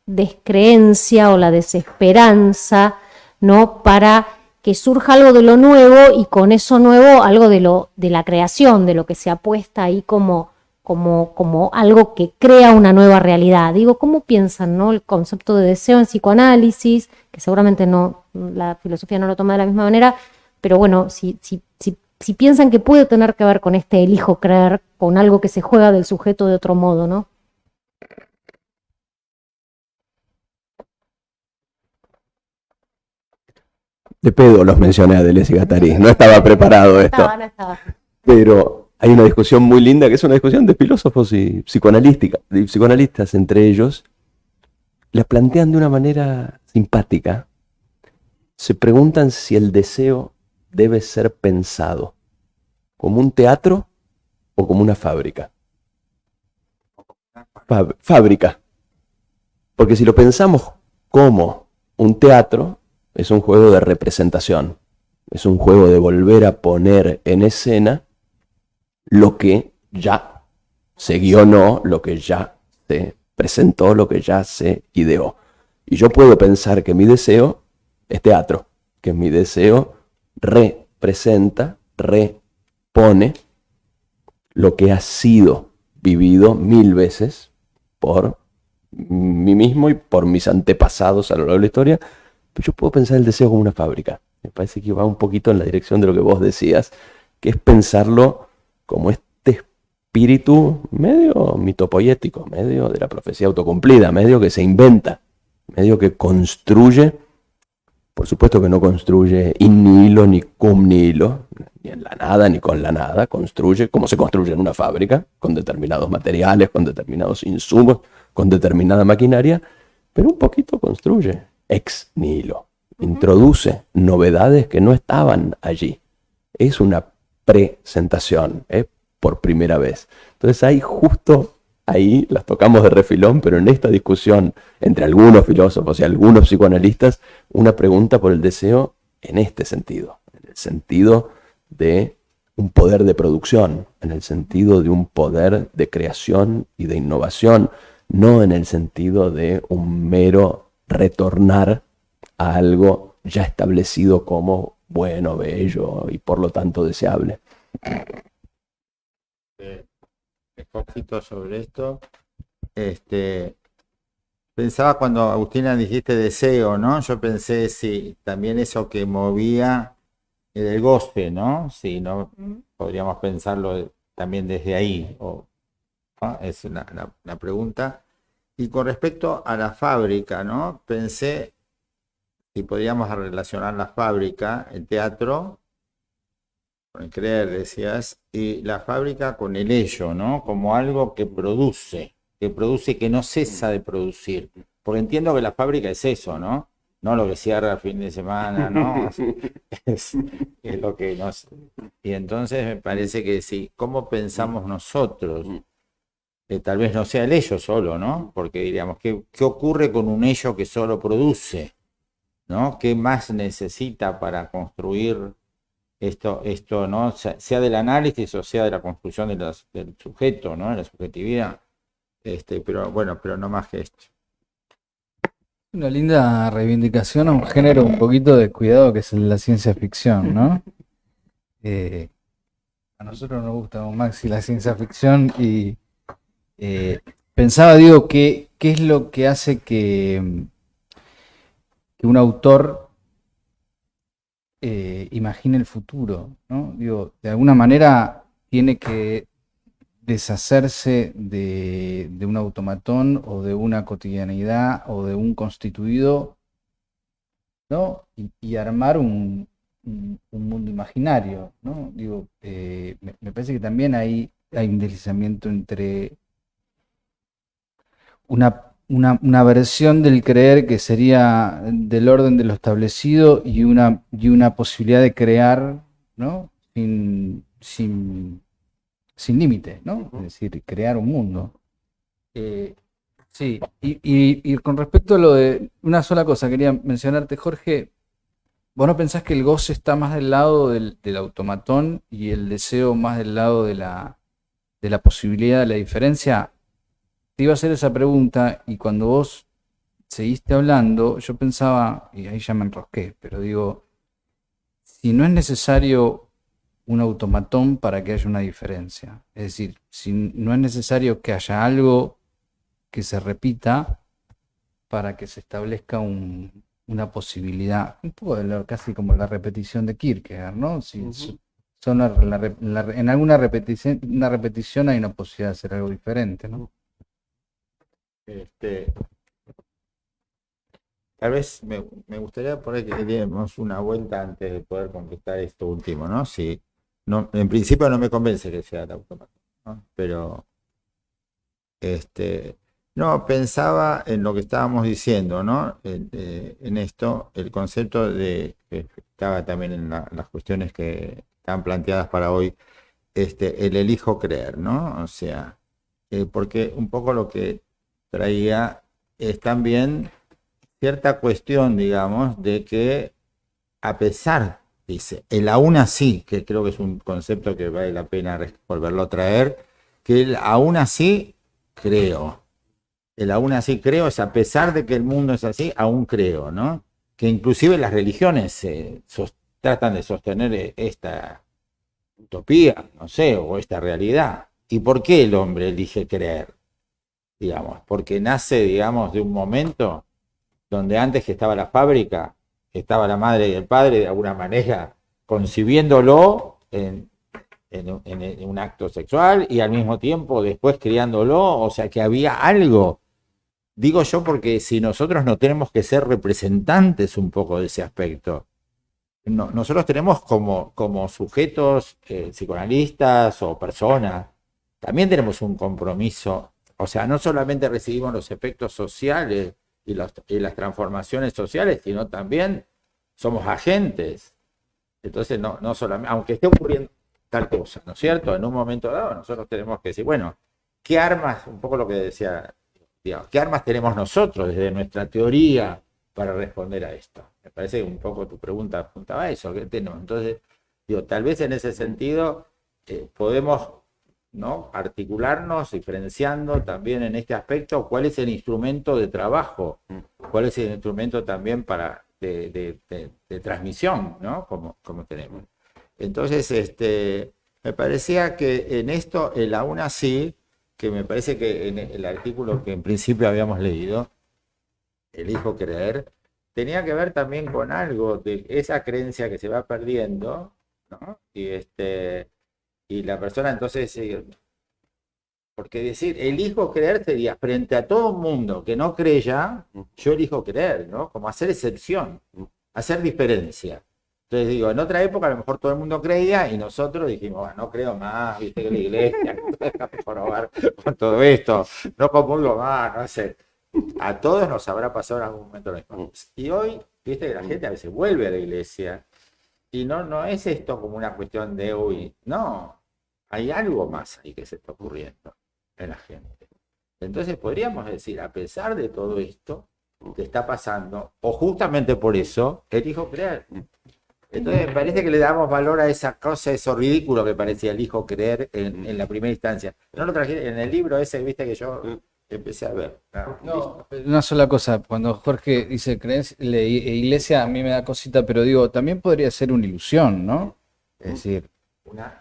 descreencia o la desesperanza, ¿no? Para que surja algo de lo nuevo y con eso nuevo algo de la creación, de lo que se apuesta ahí como algo que crea una nueva realidad. Digo, ¿cómo piensan, no, el concepto de deseo en psicoanálisis? Que seguramente la filosofía no lo toma de la misma manera, pero bueno, si piensan que puede tener que ver con este elijo creer, con algo que se juega del sujeto de otro modo, ¿no? De pedo los mencioné a Deleuze y Guattari, no estaba preparado esto. No estaba. Pero hay una discusión muy linda que es una discusión de filósofos y psicoanalistas entre ellos. La plantean de una manera simpática. Se preguntan si el deseo debe ser pensado como un teatro o como una fábrica. Fábrica. Porque si lo pensamos como un teatro, es un juego de representación. Es un juego de volver a poner en escena lo que ya se guionó, lo que ya se presentó, lo que ya se ideó. Y yo puedo pensar que mi deseo es teatro, que mi deseo representa, repone lo que ha sido vivido 1000 veces por mí mismo y por mis antepasados a lo largo de la historia. Pero yo puedo pensar el deseo como una fábrica. Me parece que va un poquito en la dirección de lo que vos decías, que es pensarlo como este espíritu medio mitopoético, medio de la profecía autocumplida, medio que se inventa, medio que construye. Por supuesto que no construye in nihilo ni cum nihilo, ni en la nada ni con la nada, construye como se construye en una fábrica, con determinados materiales, con determinados insumos, con determinada maquinaria, pero un poquito construye ex nihilo, introduce novedades que no estaban allí. Es una presentación, por primera vez. Entonces hay justo ahí, las tocamos de refilón, pero en esta discusión entre algunos filósofos y algunos psicoanalistas, una pregunta por el deseo en este sentido, en el sentido de un poder de producción, en el sentido de un poder de creación y de innovación, no en el sentido de un mero retornar a algo ya establecido como bueno, bello y por lo tanto deseable. Un poquito sobre esto. Pensaba cuando Agustina dijiste deseo, ¿no? Yo pensé si también eso que movía el goce, ¿no? Si no podríamos pensarlo también desde ahí. ¿No? Es una pregunta. Y con respecto a la fábrica, ¿no? Pensé si podríamos relacionar la fábrica, el teatro, con el creer, decías, y la fábrica con el ello, ¿no? Como algo que produce, que produce, que no cesa de producir. Porque entiendo que la fábrica es eso, ¿no? No lo que cierra el fin de semana, ¿no? Es lo que nos... Y entonces me parece que sí, ¿cómo pensamos nosotros? Tal vez no sea el ello solo, ¿no? Porque diríamos, ¿qué ocurre con un ello que solo produce? ¿No? ¿Qué más necesita para construir esto, ¿no? Sea del análisis o sea de la construcción del sujeto, ¿no? De la subjetividad. Pero bueno, pero no más que esto. Una linda reivindicación a un género un poquito descuidado que es la ciencia ficción, ¿no? A nosotros nos gusta con Maxi la ciencia ficción y pensaba, digo, ¿qué es lo que hace que un autor imagine el futuro, ¿no? Digo, de alguna manera tiene que deshacerse de un automatón o de una cotidianidad o de un constituido, ¿no? Y armar un mundo imaginario, ¿no? Digo, me parece que también hay un deslizamiento entre una versión del creer que sería del orden de lo establecido y una posibilidad de crear, ¿no? Sin límite, ¿no? Es decir, crear un mundo. Sí, y con respecto a lo de una sola cosa, quería mencionarte, Jorge, ¿vos no pensás que el goce está más del lado del automatón y el deseo más del lado de la posibilidad de la diferencia? Te iba a hacer esa pregunta y cuando vos seguiste hablando, yo pensaba, y ahí ya me enrosqué, pero digo, si no es necesario un automatón para que haya una diferencia, es decir, si no es necesario que haya algo que se repita para que se establezca una posibilidad, un poco casi como la repetición de Kierkegaard, ¿no? Si son en alguna repetición hay una posibilidad de hacer algo diferente, ¿no? Tal vez me gustaría por ahí que diéramos una vuelta antes de poder contestar esto último, ¿no? Si, no, en principio no me convence que sea de automático, ¿no? Pero no, pensaba en lo que estábamos diciendo, ¿no? En esto, el concepto de que estaba también en las cuestiones que están planteadas para hoy, el elijo creer, ¿no? O sea, porque un poco lo que traía es también cierta cuestión, digamos, de que a pesar, dice, el aún así, que creo que es un concepto que vale la pena volverlo a traer, que el aún así creo. El aún así creo es a pesar de que el mundo es así, aún creo, ¿no? Que inclusive las religiones tratan de sostener esta utopía, no sé, o esta realidad. ¿Y por qué el hombre elige creer? Digamos, porque nace, digamos, de un momento donde antes que estaba la fábrica, estaba la madre y el padre de alguna manera concibiéndolo en un acto sexual y al mismo tiempo después criándolo, o sea que había algo. Digo yo porque si nosotros no tenemos que ser representantes un poco de ese aspecto, nosotros tenemos como sujetos psicoanalistas o personas, también tenemos un compromiso, o sea, no solamente recibimos los efectos sociales y las transformaciones sociales, sino también somos agentes. Entonces, no solamente, aunque esté ocurriendo tal cosa, ¿no es cierto? En un momento dado, nosotros tenemos que decir, bueno, ¿qué armas, un poco lo que decía, digamos, qué armas tenemos nosotros desde nuestra teoría para responder a esto? Me parece que un poco tu pregunta apuntaba a eso, ¿qué tenemos? Entonces, digo, tal vez en ese sentido podemos, ¿no?, articularnos diferenciando también en este aspecto cuál es el instrumento de trabajo, cuál es el instrumento también de transmisión, ¿no? Como tenemos. Entonces, me parecía que en esto, el aún así, que me parece que en el artículo que en principio habíamos leído, elijo creer, tenía que ver también con algo de esa creencia que se va perdiendo, ¿no? Y la persona entonces, porque decir elijo creer sería frente a todo un mundo que no cree ya, yo elijo creer, ¿no? Como hacer excepción, hacer diferencia. Entonces digo, en otra época a lo mejor todo el mundo creía y nosotros dijimos, "Bueno, no creo más, viste que la iglesia, déjame probar con todo esto, no comulgo más, no sé". A todos nos habrá pasado en algún momento lo mismo. Y hoy, viste que la gente a veces vuelve a la iglesia y no es esto como una cuestión de, uy, no, hay algo más ahí que se está ocurriendo en la gente. Entonces podríamos decir, a pesar de todo esto que está pasando, o justamente por eso, elijo creer. Entonces me parece que le damos valor a esa cosa, eso ridículo que parecía elijo creer en la primera instancia. No lo traje en el libro ese, viste, que yo empecé a ver. No, una sola cosa, cuando Jorge dice creencia, iglesia, a mí me da cosita, pero digo, también podría ser una ilusión, ¿no? Es decir,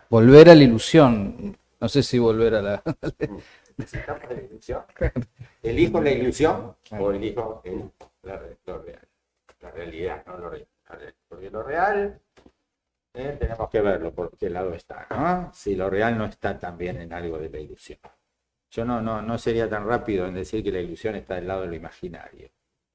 volver a la ilusión. No sé si volver a la... ¿Necesitamos la ilusión? ¿Elijo la ilusión o elijo lo real? La realidad, no lo real. Porque lo real tenemos que verlo por qué lado está, ¿no? Si lo real no está también en algo de la ilusión. Yo no sería tan rápido en decir que la ilusión está del lado de lo imaginario.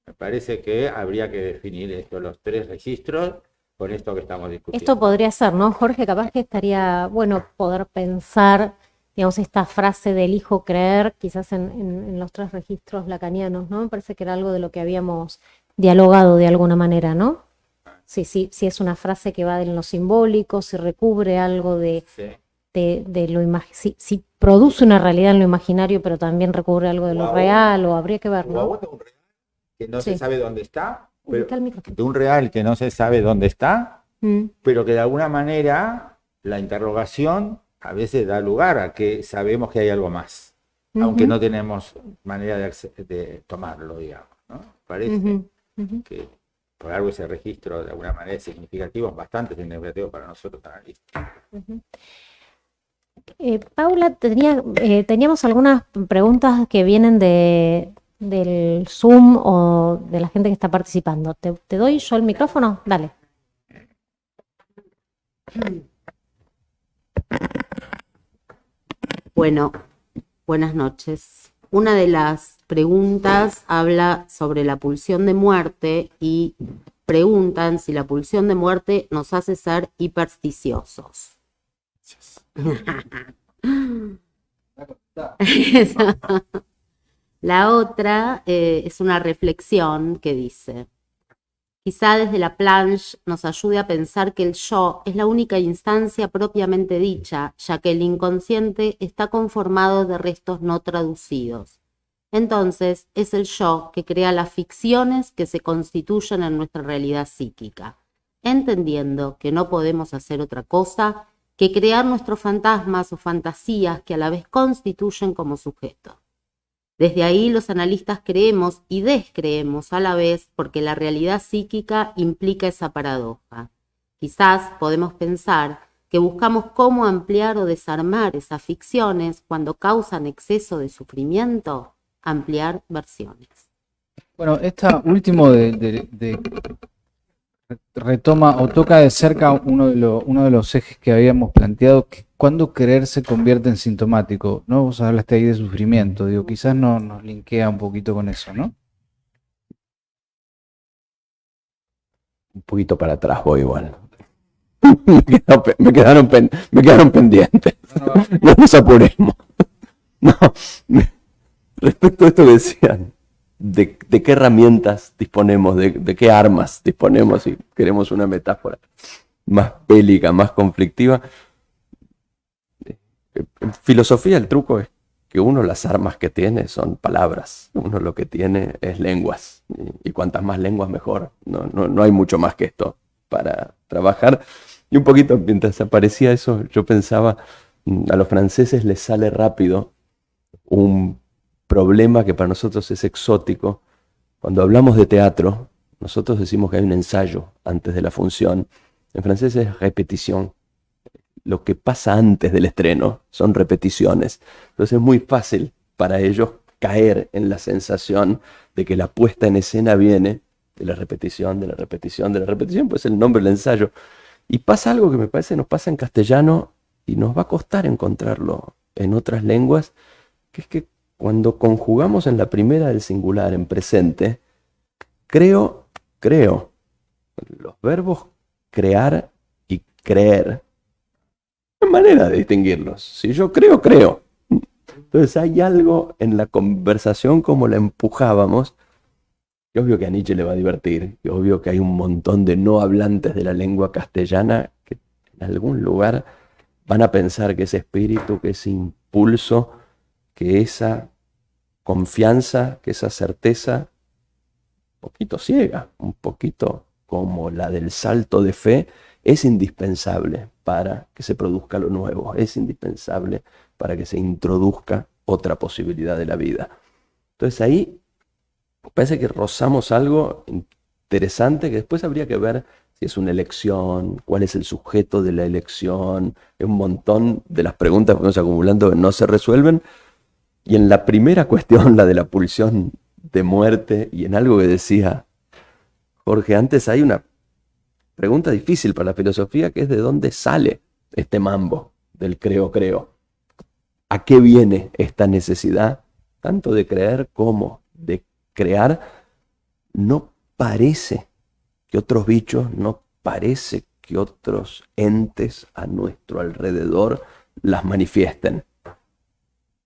Me parece que habría que definir los 3 registros con esto que estamos discutiendo. Esto podría ser, ¿no, Jorge? Capaz que estaría bueno poder pensar, digamos, esta frase del elijo creer, quizás en los 3 registros lacanianos, ¿no? Me parece que era algo de lo que habíamos dialogado de alguna manera, ¿no? Sí, es una frase que va en lo simbólico, si recubre algo de lo imaginario, si produce una realidad en lo imaginario, pero también recubre algo de lo real, o habría que ver, ¿no? O un real que no se sabe dónde está, Ubica el micrófono. de un real que no se sabe dónde está, pero que de alguna manera la interrogación a veces da lugar a que sabemos que hay algo más, aunque no tenemos manera de tomarlo, digamos, ¿no? Parece que por algo ese registro de alguna manera es significativo, bastante significativo para nosotros analistas. Paula, teníamos algunas preguntas que vienen del Zoom o de la gente que está participando. ¿Te doy yo el micrófono? Dale. Bueno, buenas noches. Una de las preguntas habla sobre la pulsión de muerte y preguntan si la pulsión de muerte nos hace ser hipersticiosos. La otra es una reflexión que dice: quizá desde la planche nos ayude a pensar que el yo es la única instancia propiamente dicha, ya que el inconsciente está conformado de restos no traducidos. Entonces es el yo que crea las ficciones que se constituyen en nuestra realidad psíquica, entendiendo que no podemos hacer otra cosa que crear nuestros fantasmas o fantasías que a la vez constituyen como sujeto. Desde ahí los analistas creemos y descreemos a la vez porque la realidad psíquica implica esa paradoja. Quizás podemos pensar que buscamos cómo ampliar o desarmar esas ficciones cuando causan exceso de sufrimiento, ampliar versiones. Bueno, esta último retoma o toca de cerca uno de los ejes que habíamos planteado, que cuando creer se convierte en sintomático, ¿no? Vos hablaste ahí de sufrimiento, digo, quizás nos linkea un poquito con eso, ¿no? Un poquito para atrás voy igual. Me quedaron pendientes. No nos apuremos. No, respecto a esto que decían, de qué herramientas disponemos, de qué armas disponemos, si queremos una metáfora más bélica, más conflictiva. En filosofía el truco es que uno las armas que tiene son palabras, uno lo que tiene es lenguas, y cuantas más lenguas mejor, no hay mucho más que esto para trabajar. Y un poquito mientras aparecía eso, yo pensaba, a los franceses les sale rápido un problema que para nosotros es exótico. Cuando hablamos de teatro, nosotros decimos que hay un ensayo antes de la función. En francés es répétition. Lo que pasa antes del estreno son repeticiones. Entonces es muy fácil para ellos caer en la sensación de que la puesta en escena viene de la repetición, de la repetición, de la repetición, pues el nombre del ensayo. Y pasa algo que me parece nos pasa en castellano y nos va a costar encontrarlo en otras lenguas, que es que cuando conjugamos en la primera del singular, en presente, creo, los verbos crear y creer. No hay manera de distinguirlos. Si yo creo, creo. Entonces hay algo en la conversación como la empujábamos, que obvio que a Nietzsche le va a divertir, que obvio que hay un montón de no hablantes de la lengua castellana que en algún lugar van a pensar que ese espíritu, que ese impulso, que esa confianza, que esa certeza, un poquito ciega, un poquito como la del salto de fe, es indispensable para que se produzca lo nuevo, es indispensable para que se introduzca otra posibilidad de la vida. Entonces ahí parece que rozamos algo interesante que después habría que ver si es una elección, cuál es el sujeto de la elección, un montón de las preguntas que vamos acumulando que no se resuelven. Y en la primera cuestión, la de la pulsión de muerte, y en algo que decía Jorge antes, hay una pregunta difícil para la filosofía, que es de dónde sale este mambo del creo. ¿A qué viene esta necesidad, tanto de creer como de crear? No parece que otros bichos, no parece que otros entes a nuestro alrededor las manifiesten.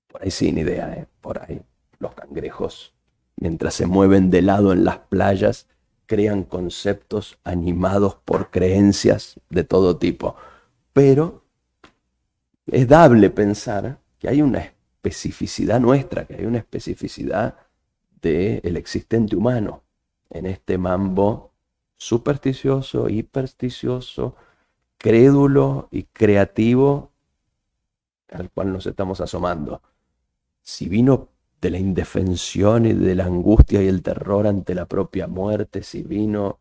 Por ahí sin idea, por ahí los cangrejos, mientras se mueven de lado en las playas, crean conceptos animados por creencias de todo tipo. Pero es dable pensar que hay una especificidad nuestra, que hay una especificidad del existente humano en este mambo supersticioso, hipersticioso, crédulo y creativo al cual nos estamos asomando. Si vino de la indefensión y de la angustia y el terror ante la propia muerte, si vino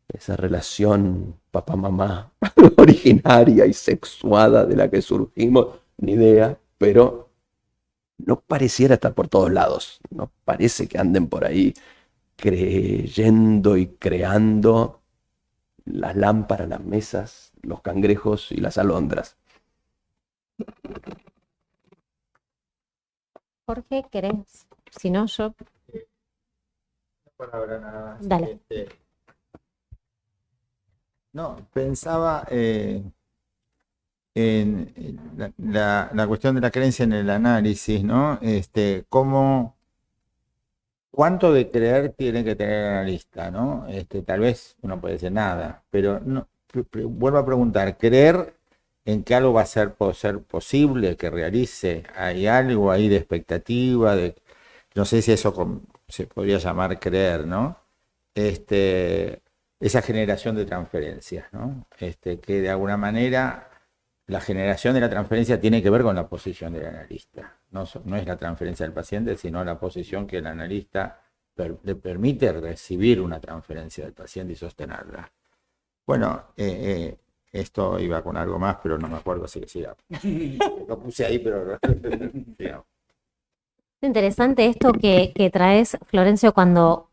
esa relación papá-mamá originaria y sexuada de la que surgimos, ni idea, pero no pareciera estar por todos lados, no parece que anden por ahí creyendo y creando las lámparas, las mesas, los cangrejos y las alondras. Jorge, ¿querés? Si no, yo... Palabra nada más. Dale. No, pensaba en la cuestión de la creencia en el análisis, ¿no? ¿Cuánto de creer tiene que tener el analista, ¿no? Tal vez uno puede decir nada, pero no, vuelvo a preguntar, ¿creer en que algo va a ser posible, que realice? ¿Hay algo ahí de expectativa? No sé si eso se podría llamar creer, ¿no? Esa generación de transferencias, ¿no? Que de alguna manera la generación de la transferencia tiene que ver con la posición del analista. No es la transferencia del paciente, sino la posición que el analista le permite recibir una transferencia del paciente y sostenerla. Bueno, esto iba con algo más, pero no me acuerdo, así que siga. Lo puse ahí, pero... digamos. Es interesante esto que traes, Florencio, cuando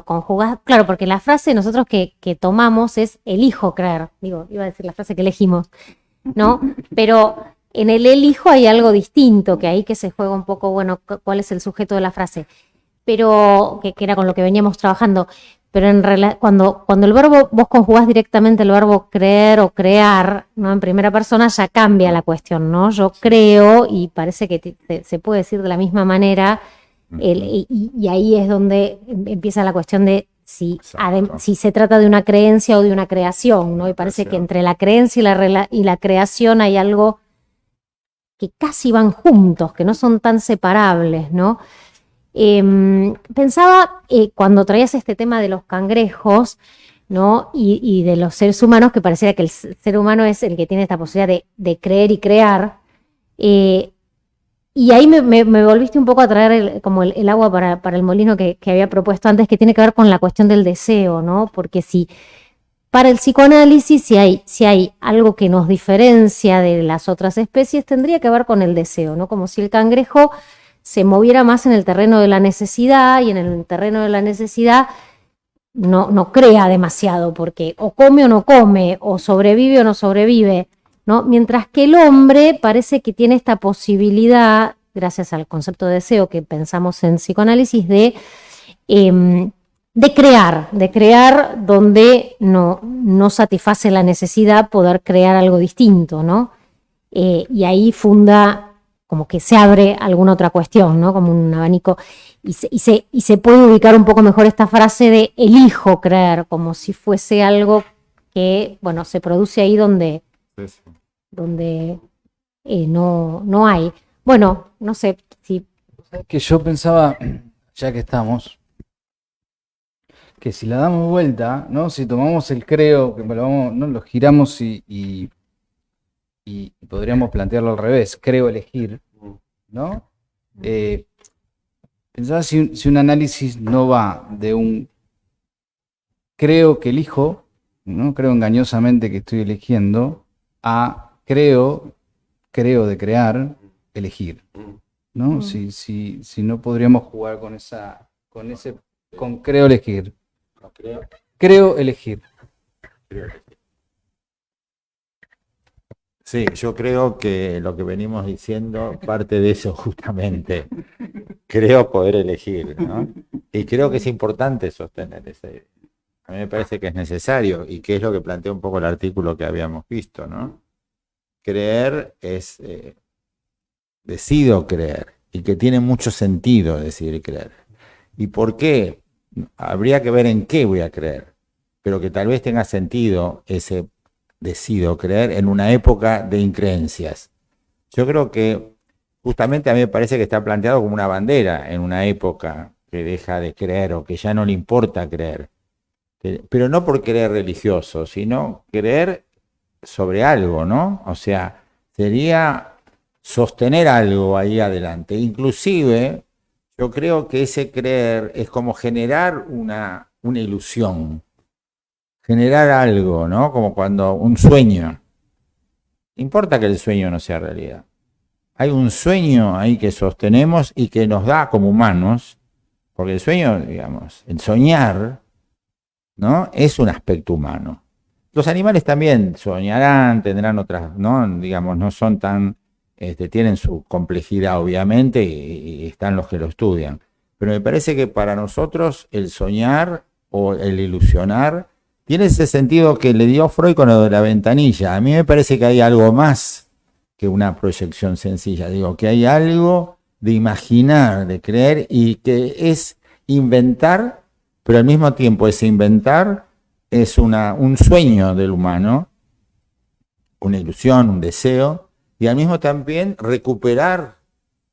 conjugás, claro, porque la frase nosotros que tomamos es elijo creer, digo, iba a decir la frase que elegimos, ¿no? Pero en el elijo hay algo distinto, que ahí que se juega un poco, bueno, cuál es el sujeto de la frase, pero que era con lo que veníamos trabajando, pero cuando el verbo, vos conjugás directamente el verbo creer o crear, ¿no? En primera persona ya cambia la cuestión, ¿no? Yo creo, y parece que se puede decir de la misma manera, y ahí es donde empieza la cuestión de si se trata de una creencia o de una creación, ¿no? Y parece que entre la creencia y la creación hay algo que casi van juntos, que no son tan separables, ¿no? Pensaba cuando traías este tema de los cangrejos, ¿no? Y de los seres humanos, que pareciera que el ser humano es el que tiene esta posibilidad de creer y crear, y ahí me volviste un poco a traer como el agua para el molino que había propuesto antes, que tiene que ver con la cuestión del deseo, ¿no? Porque si para el psicoanálisis, si hay algo que nos diferencia de las otras especies, tendría que ver con el deseo, ¿no? Como si el cangrejo se moviera más en el terreno de la necesidad, y en el terreno de la necesidad no crea demasiado, porque o come o no come, o sobrevive o no sobrevive, ¿no? Mientras que el hombre parece que tiene esta posibilidad, gracias al concepto de deseo que pensamos en psicoanálisis, de de crear donde no satisface la necesidad poder crear algo distinto, ¿no? Y ahí funda, como que se abre alguna otra cuestión, ¿no? Como un abanico, y se puede ubicar un poco mejor esta frase de elijo creer, como si fuese algo que, bueno, se produce ahí donde no hay. Bueno, no sé si... Que yo pensaba, ya que estamos, que si la damos vuelta, ¿no? Si tomamos el creo, que ¿no? Lo giramos y podríamos plantearlo al revés, creo elegir, ¿no? Pensaba si un análisis no va de un creo que elijo, ¿no? Creo engañosamente que estoy eligiendo, a creo de crear, elegir, ¿no? Si no podríamos jugar con creo elegir. Creo elegir. Sí, yo creo que lo que venimos diciendo parte de eso justamente. Creo poder elegir, ¿no? Y creo que es importante sostener ese. A mí me parece que es necesario y que es lo que plantea un poco el artículo que habíamos visto, ¿no? Creer es, decido creer y que tiene mucho sentido decidir creer. ¿Y por qué? Habría que ver en qué voy a creer, pero que tal vez tenga sentido ese decido creer en una época de increencias. Yo creo que justamente a mí me parece que está planteado como una bandera en una época que deja de creer o que ya no le importa creer. Pero no por creer religioso, sino creer sobre algo, ¿no? O sea, sería sostener algo ahí adelante. Inclusive, yo creo que ese creer es como generar una ilusión, generar algo, ¿no? Como cuando un sueño. Importa que el sueño no sea realidad. Hay un sueño ahí que sostenemos y que nos da como humanos, porque el sueño, digamos, el soñar, ¿no? Es un aspecto humano. Los animales también soñarán, tendrán otras, ¿no? Digamos, no son tan, tienen su complejidad obviamente y están los que lo estudian. Pero me parece que para nosotros el soñar o el ilusionar tiene ese sentido que le dio Freud con lo de la ventanilla. A mí me parece que hay algo más que una proyección sencilla. Digo, que hay algo de imaginar, de creer y que es inventar, pero al mismo tiempo ese inventar es un sueño del humano, una ilusión, un deseo, y al mismo también recuperar,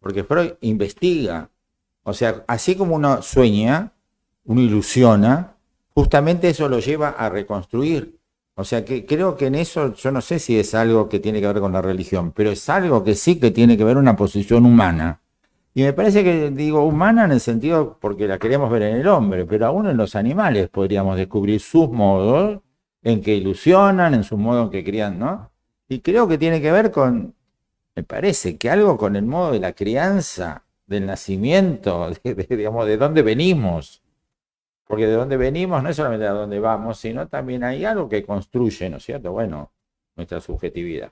porque Freud investiga. O sea, así como uno sueña, uno ilusiona, justamente eso lo lleva a reconstruir. O sea, que creo que en eso, yo no sé si es algo que tiene que ver con la religión, pero es algo que sí que tiene que ver una posición humana. Y me parece que, digo, humana en el sentido porque la queremos ver en el hombre, pero aún en los animales podríamos descubrir sus modos en que ilusionan, en su modo en que crían, ¿no? Y creo que tiene que ver con, me parece que algo con el modo de la crianza, del nacimiento, digamos, de dónde venimos. Porque de dónde venimos no es solamente a dónde vamos, sino también hay algo que construye, ¿no es cierto? Bueno, nuestra subjetividad,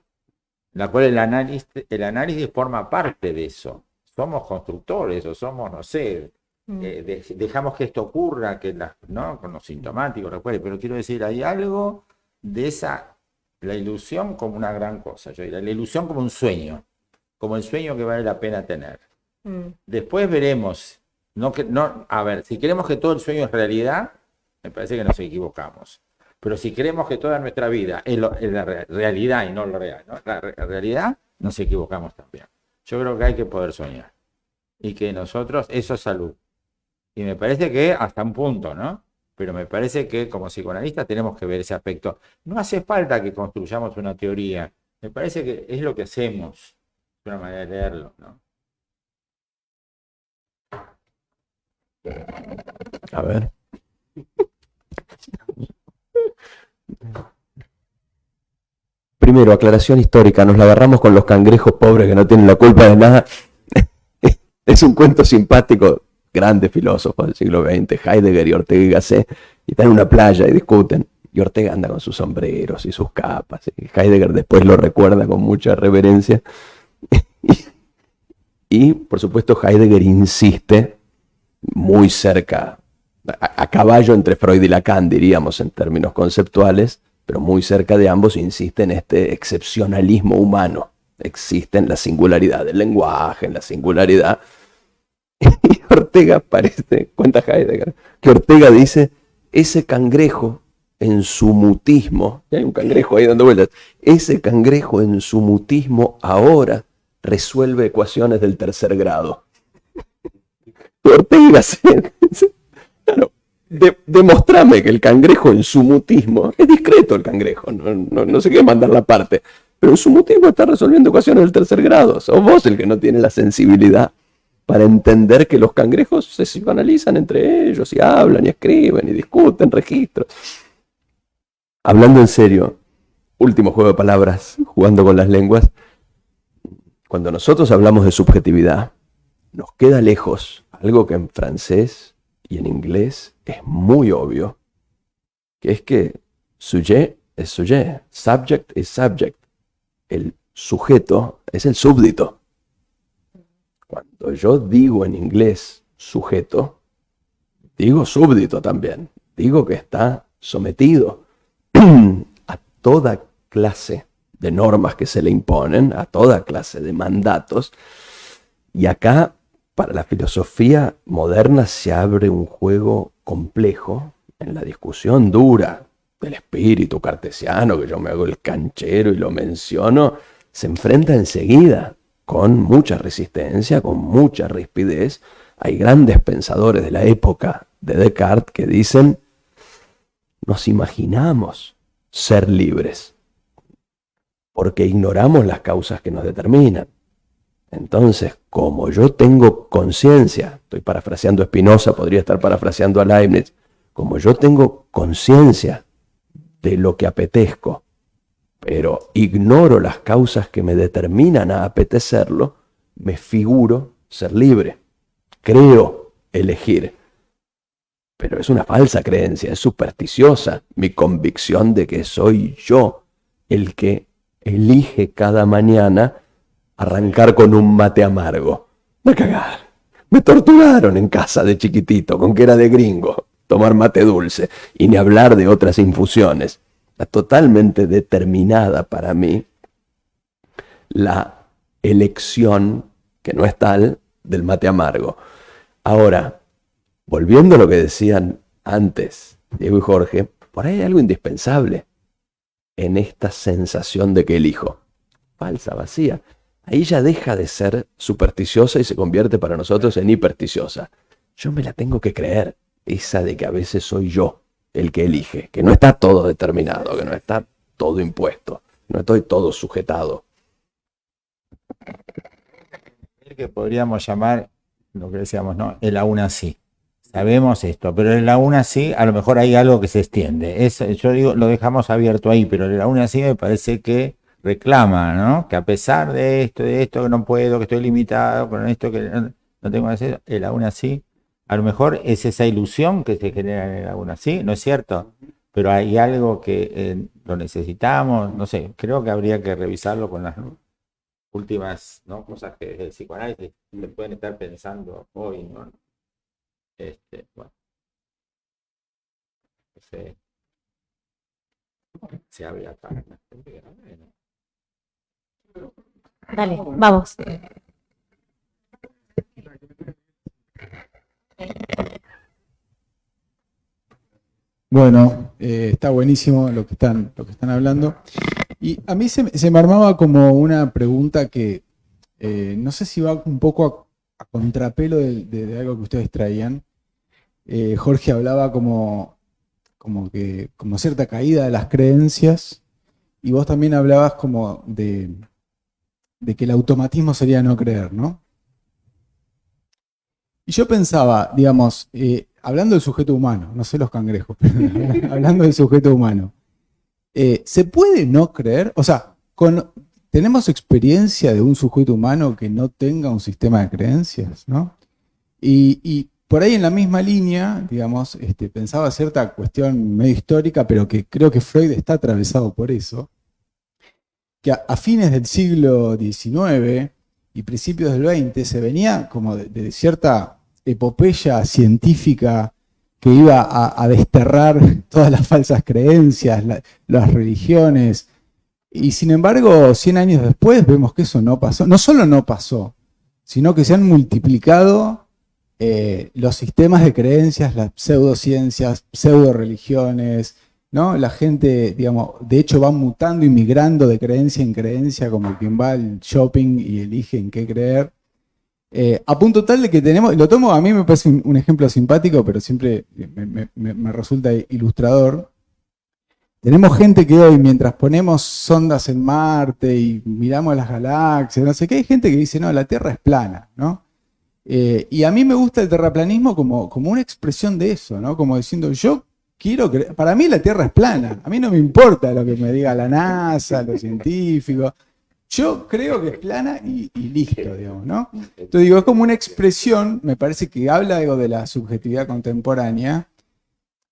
la cual el análisis forma parte de eso. Somos constructores o somos, no sé, dejamos que esto ocurra, ¿no? Con los sintomáticos, recuerde, pero quiero decir, hay algo de la ilusión como una gran cosa, yo diría, la ilusión como un sueño, como el sueño que vale la pena tener. Después veremos. A ver, si queremos que todo el sueño es realidad, me parece que nos equivocamos. Pero si queremos que toda nuestra vida es la realidad y no lo real, ¿no? La realidad, nos equivocamos también. Yo creo que hay que poder soñar. Y que nosotros, eso es salud. Y me parece que hasta un punto, ¿no? Pero me parece que como psicoanalistas tenemos que ver ese aspecto. No hace falta que construyamos una teoría. Me parece que es lo que hacemos. Es una manera de leerlo, ¿no? A ver. Primero, aclaración histórica. Nos la agarramos con los cangrejos pobres que no tienen la culpa de nada. Es un cuento simpático. Grandes filósofos del siglo XX, Heidegger y Ortega y Gasset, y están en una playa y discuten. Y Ortega anda con sus sombreros y sus capas. Y Heidegger después lo recuerda con mucha reverencia. Y por supuesto, Heidegger insiste muy cerca a caballo entre Freud y Lacan, diríamos, en términos conceptuales, pero muy cerca de ambos, insiste en este excepcionalismo humano. Existe en la singularidad del lenguaje, en la singularidad. Y Ortega parece, cuenta Heidegger, que Ortega dice, ese cangrejo en su mutismo, y hay un cangrejo ahí dando vueltas, ese cangrejo en su mutismo ahora resuelve ecuaciones del tercer grado. Ortega claro, demostrame que el cangrejo en su mutismo, es discreto el cangrejo, no se quiere mandar la parte, pero en su mutismo está resolviendo ecuaciones del tercer grado. Sos vos el que no tiene la sensibilidad para entender que los cangrejos se psicoanalizan entre ellos y hablan y escriben y discuten registros. Hablando en serio, último juego de palabras, jugando con las lenguas, cuando nosotros hablamos de subjetividad, nos queda lejos algo que en francés y en inglés es muy obvio, que es que sujet es sujet, subject es subject, el sujeto es el súbdito. Cuando yo digo en inglés sujeto, digo súbdito también, digo que está sometido a toda clase de normas que se le imponen, a toda clase de mandatos. Y acá, para la filosofía moderna, se abre un juego complejo en la discusión dura del espíritu cartesiano, que yo me hago el canchero y lo menciono, se enfrenta enseguida con mucha resistencia, con mucha rispidez. Hay grandes pensadores de la época de Descartes que dicen, nos imaginamos ser libres, porque ignoramos las causas que nos determinan. Entonces, como yo tengo conciencia, estoy parafraseando a Spinoza, podría estar parafraseando a Leibniz, como yo tengo conciencia de lo que apetezco, pero ignoro las causas que me determinan a apetecerlo, me figuro ser libre, creo elegir. Pero es una falsa creencia, es supersticiosa mi convicción de que soy yo el que elige cada mañana arrancar con un mate amargo. Me cagar. Me torturaron en casa de chiquitito, con que era de gringo, tomar mate dulce, y ni hablar de otras infusiones. Está totalmente determinada para mí la elección, que no es tal, del mate amargo. Ahora, volviendo a lo que decían antes Diego y Jorge, por ahí hay algo indispensable en esta sensación de que elijo. Falsa, vacía. Ahí ya deja de ser supersticiosa y se convierte para nosotros en hipersticiosa. Yo me la tengo que creer, esa de que a veces soy yo el que elige, que no está todo determinado, que no está todo impuesto, no estoy todo sujetado. El que podríamos llamar, lo que decíamos, ¿no? El aún así. Sabemos esto, pero el aún así, a lo mejor hay algo que se extiende. Yo digo, lo dejamos abierto ahí, pero el aún así me parece que reclama, ¿no? Que a pesar de esto, que no puedo, que estoy limitado, con esto que no tengo que hacer, el aún así, a lo mejor es esa ilusión que se genera en el aún así, ¿no es cierto? Pero hay algo que lo necesitamos, no sé, creo que habría que revisarlo con las últimas, ¿no? Cosas que el psicoanálisis se pueden estar pensando hoy, ¿no? Bueno, se abre acá. Dale, vamos. Bueno, está buenísimo lo que están hablando. Y a mí se me armaba como una pregunta que no sé si va un poco a contrapelo de algo que ustedes traían. Jorge hablaba como cierta caída de las creencias, y vos también hablabas como de que el automatismo sería no creer, ¿no? Y yo pensaba, digamos, hablando del sujeto humano, no sé los cangrejos, pero hablando del sujeto humano, ¿se puede no creer? O sea, ¿tenemos experiencia de un sujeto humano que no tenga un sistema de creencias, ¿no? Y por ahí en la misma línea, digamos, pensaba cierta cuestión medio histórica, pero que creo que Freud está atravesado por eso, que a fines del siglo XIX y principios del XX se venía como de cierta epopeya científica que iba a desterrar todas las falsas creencias, las religiones. Y sin embargo, 100 años después vemos que eso no pasó. No solo no pasó, sino que se han multiplicado los sistemas de creencias, las pseudociencias, pseudoreligiones, ¿no? La gente, digamos, de hecho va mutando y migrando de creencia en creencia, como quien va al shopping y elige en qué creer. A punto tal de que tenemos, lo tomo, a mí me parece un ejemplo simpático, pero siempre me resulta ilustrador. Tenemos gente que hoy, mientras ponemos sondas en Marte y miramos las galaxias, no sé qué, hay gente que dice, no, la Tierra es plana, ¿no? Y a mí me gusta el terraplanismo como una expresión de eso, ¿no? Como diciendo, yo quiero creer, para mí la Tierra es plana, a mí no me importa lo que me diga la NASA, los científicos. Yo creo que es plana y listo, digamos, ¿no? Entonces digo, es como una expresión, me parece que habla algo de la subjetividad contemporánea,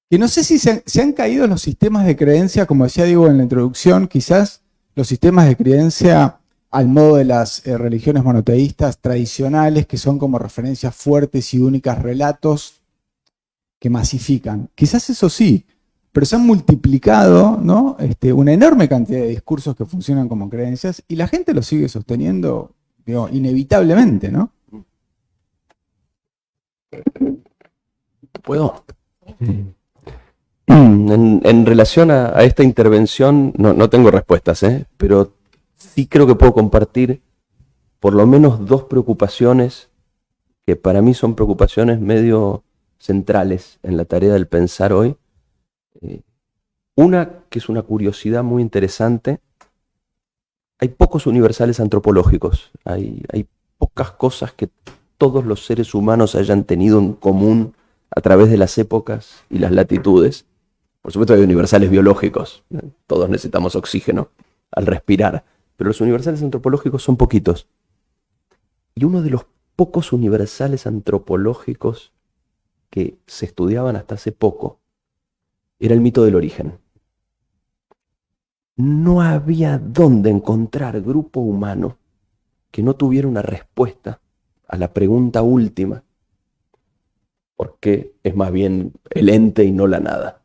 que no sé si se han caído los sistemas de creencia, como decía Diego en la introducción, quizás los sistemas de creencia al modo de las religiones monoteístas tradicionales, que son como referencias fuertes y únicas, relatos que masifican. Quizás eso sí, pero se han multiplicado, ¿no? Una enorme cantidad de discursos que funcionan como creencias y la gente lo sigue sosteniendo, digo, inevitablemente, ¿no? ¿Puedo? En relación a esta intervención, no tengo respuestas, pero sí creo que puedo compartir por lo menos dos preocupaciones que para mí son preocupaciones medio centrales en la tarea del pensar hoy. Una que es una curiosidad muy interesante: hay pocos universales antropológicos, hay pocas cosas que todos los seres humanos hayan tenido en común a través de las épocas y las latitudes. Por supuesto hay universales biológicos, todos necesitamos oxígeno al respirar, pero los universales antropológicos son poquitos. Y uno de los pocos universales antropológicos que se estudiaban hasta hace poco era el mito del origen. No había dónde encontrar grupo humano que no tuviera una respuesta a la pregunta última: ¿por qué es más bien el ente y no la nada?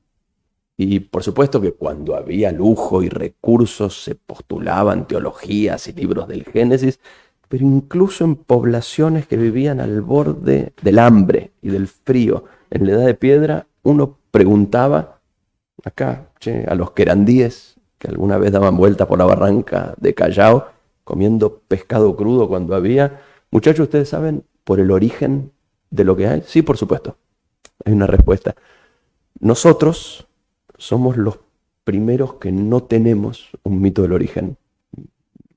Y por supuesto que cuando había lujo y recursos se postulaban teologías y libros del Génesis, pero incluso en poblaciones que vivían al borde del hambre y del frío, en la Edad de Piedra, uno preguntaba acá, a los querandíes que alguna vez daban vuelta por la barranca de Callao, comiendo pescado crudo cuando había: muchachos, ¿ustedes saben por el origen de lo que hay? Sí, por supuesto. Hay una respuesta. Nosotros somos los primeros que no tenemos un mito del origen.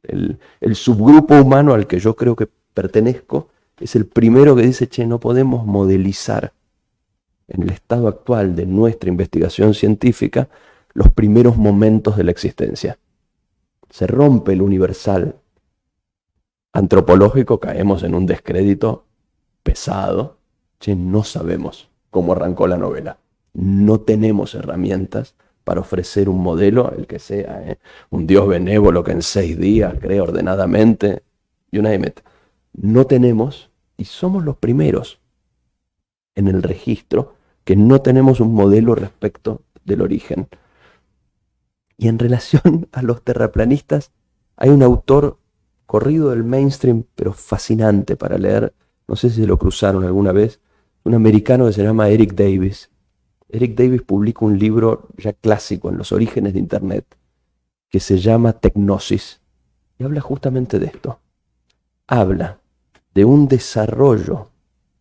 El subgrupo humano al que yo creo que pertenezco es el primero que dice, no podemos modelizar en el estado actual de nuestra investigación científica los primeros momentos de la existencia. Se rompe el universal antropológico, caemos en un descrédito pesado. No sabemos cómo arrancó la novela. No tenemos herramientas para ofrecer un modelo, el que sea, un Dios benévolo que en 6 días crea ordenadamente, you name it. No tenemos, y somos los primeros en el registro que no tenemos un modelo respecto del origen. Y en relación a los terraplanistas, hay un autor corrido del mainstream, pero fascinante para leer. No sé si se lo cruzaron alguna vez. Un americano que se llama Eric Davis. Eric Davis publica un libro ya clásico en los orígenes de Internet que se llama Tecnosis y habla justamente de esto. Habla de un desarrollo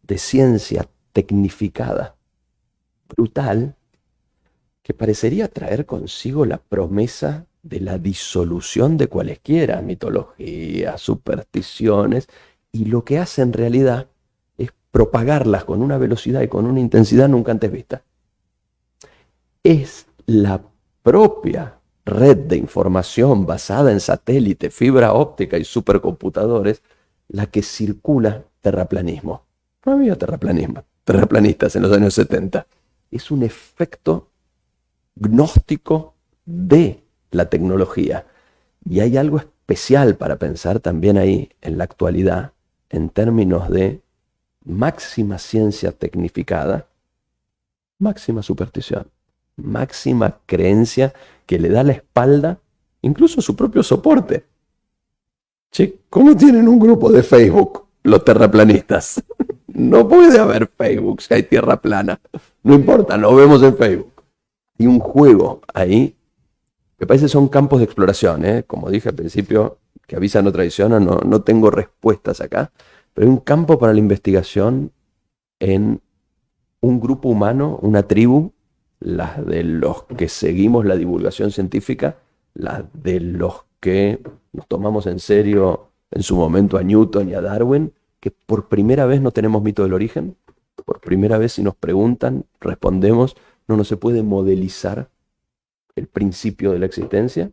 de ciencia tecnificada brutal que parecería traer consigo la promesa de la disolución de cualesquiera mitologías, supersticiones, y lo que hace en realidad es propagarlas con una velocidad y con una intensidad nunca antes vista. Es la propia red de información basada en satélite, fibra óptica y supercomputadores la que circula terraplanismo. No había terraplanistas en los años 70. Es un efecto gnóstico de la tecnología. Y hay algo especial para pensar también ahí en la actualidad en términos de máxima ciencia tecnificada máxima superstición, máxima creencia que le da la espalda incluso a su propio soporte. Che, ¿cómo tienen un grupo de Facebook los terraplanistas? No puede haber Facebook si hay tierra plana. No importa, nos vemos en Facebook. Hay un juego ahí que parece son campos de exploración, ¿eh? Como dije al principio, que avisa no traiciona, no tengo respuestas acá, pero hay un campo para la investigación en un grupo humano, una tribu, las de los que seguimos la divulgación científica, las de los que nos tomamos en serio en su momento a Newton y a Darwin, que por primera vez no tenemos mito del origen, por primera vez si nos preguntan, respondemos, no se puede modelizar el principio de la existencia,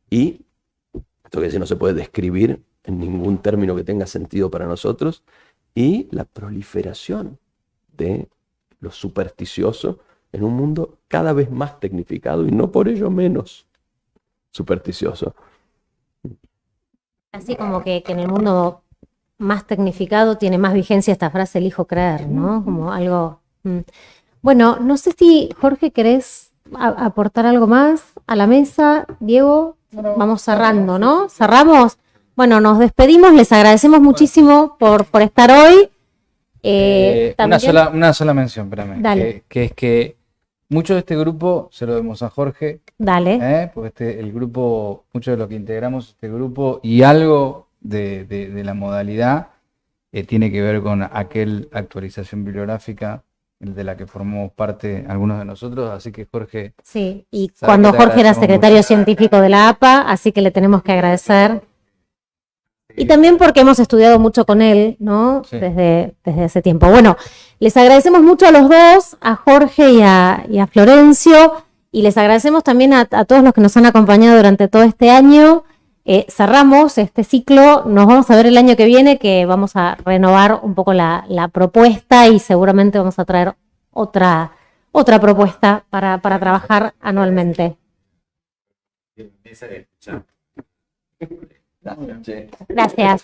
y esto que decir, no se puede describir en ningún término que tenga sentido para nosotros, y la proliferación de lo supersticioso en un mundo cada vez más tecnificado y no por ello menos supersticioso. Así como que en el mundo más tecnificado tiene más vigencia esta frase elijo creer, ¿no? Como algo... Bueno, no sé si, Jorge, querés aportar algo más a la mesa. Diego, vamos cerrando, ¿no? ¿Cerramos? Bueno, nos despedimos, les agradecemos muchísimo por estar hoy. Una sola mención, espérame. Dale. Que es que mucho de este grupo se lo debemos a Jorge. Dale. Porque el grupo, mucho de lo que integramos este grupo y algo de la modalidad tiene que ver con aquel actualización bibliográfica de la que formamos parte algunos de nosotros, así que Jorge... Sí, y cuando Jorge era secretario científico de la APA, así que le tenemos que agradecer. Y también porque hemos estudiado mucho con él, ¿no? Sí. Desde ese tiempo. Bueno, les agradecemos mucho a los dos, a Jorge y a Florencio, y les agradecemos también a todos los que nos han acompañado durante todo este año. Cerramos este ciclo, nos vamos a ver el año que viene, que vamos a renovar un poco la propuesta y seguramente vamos a traer otra propuesta para trabajar anualmente. Gracias.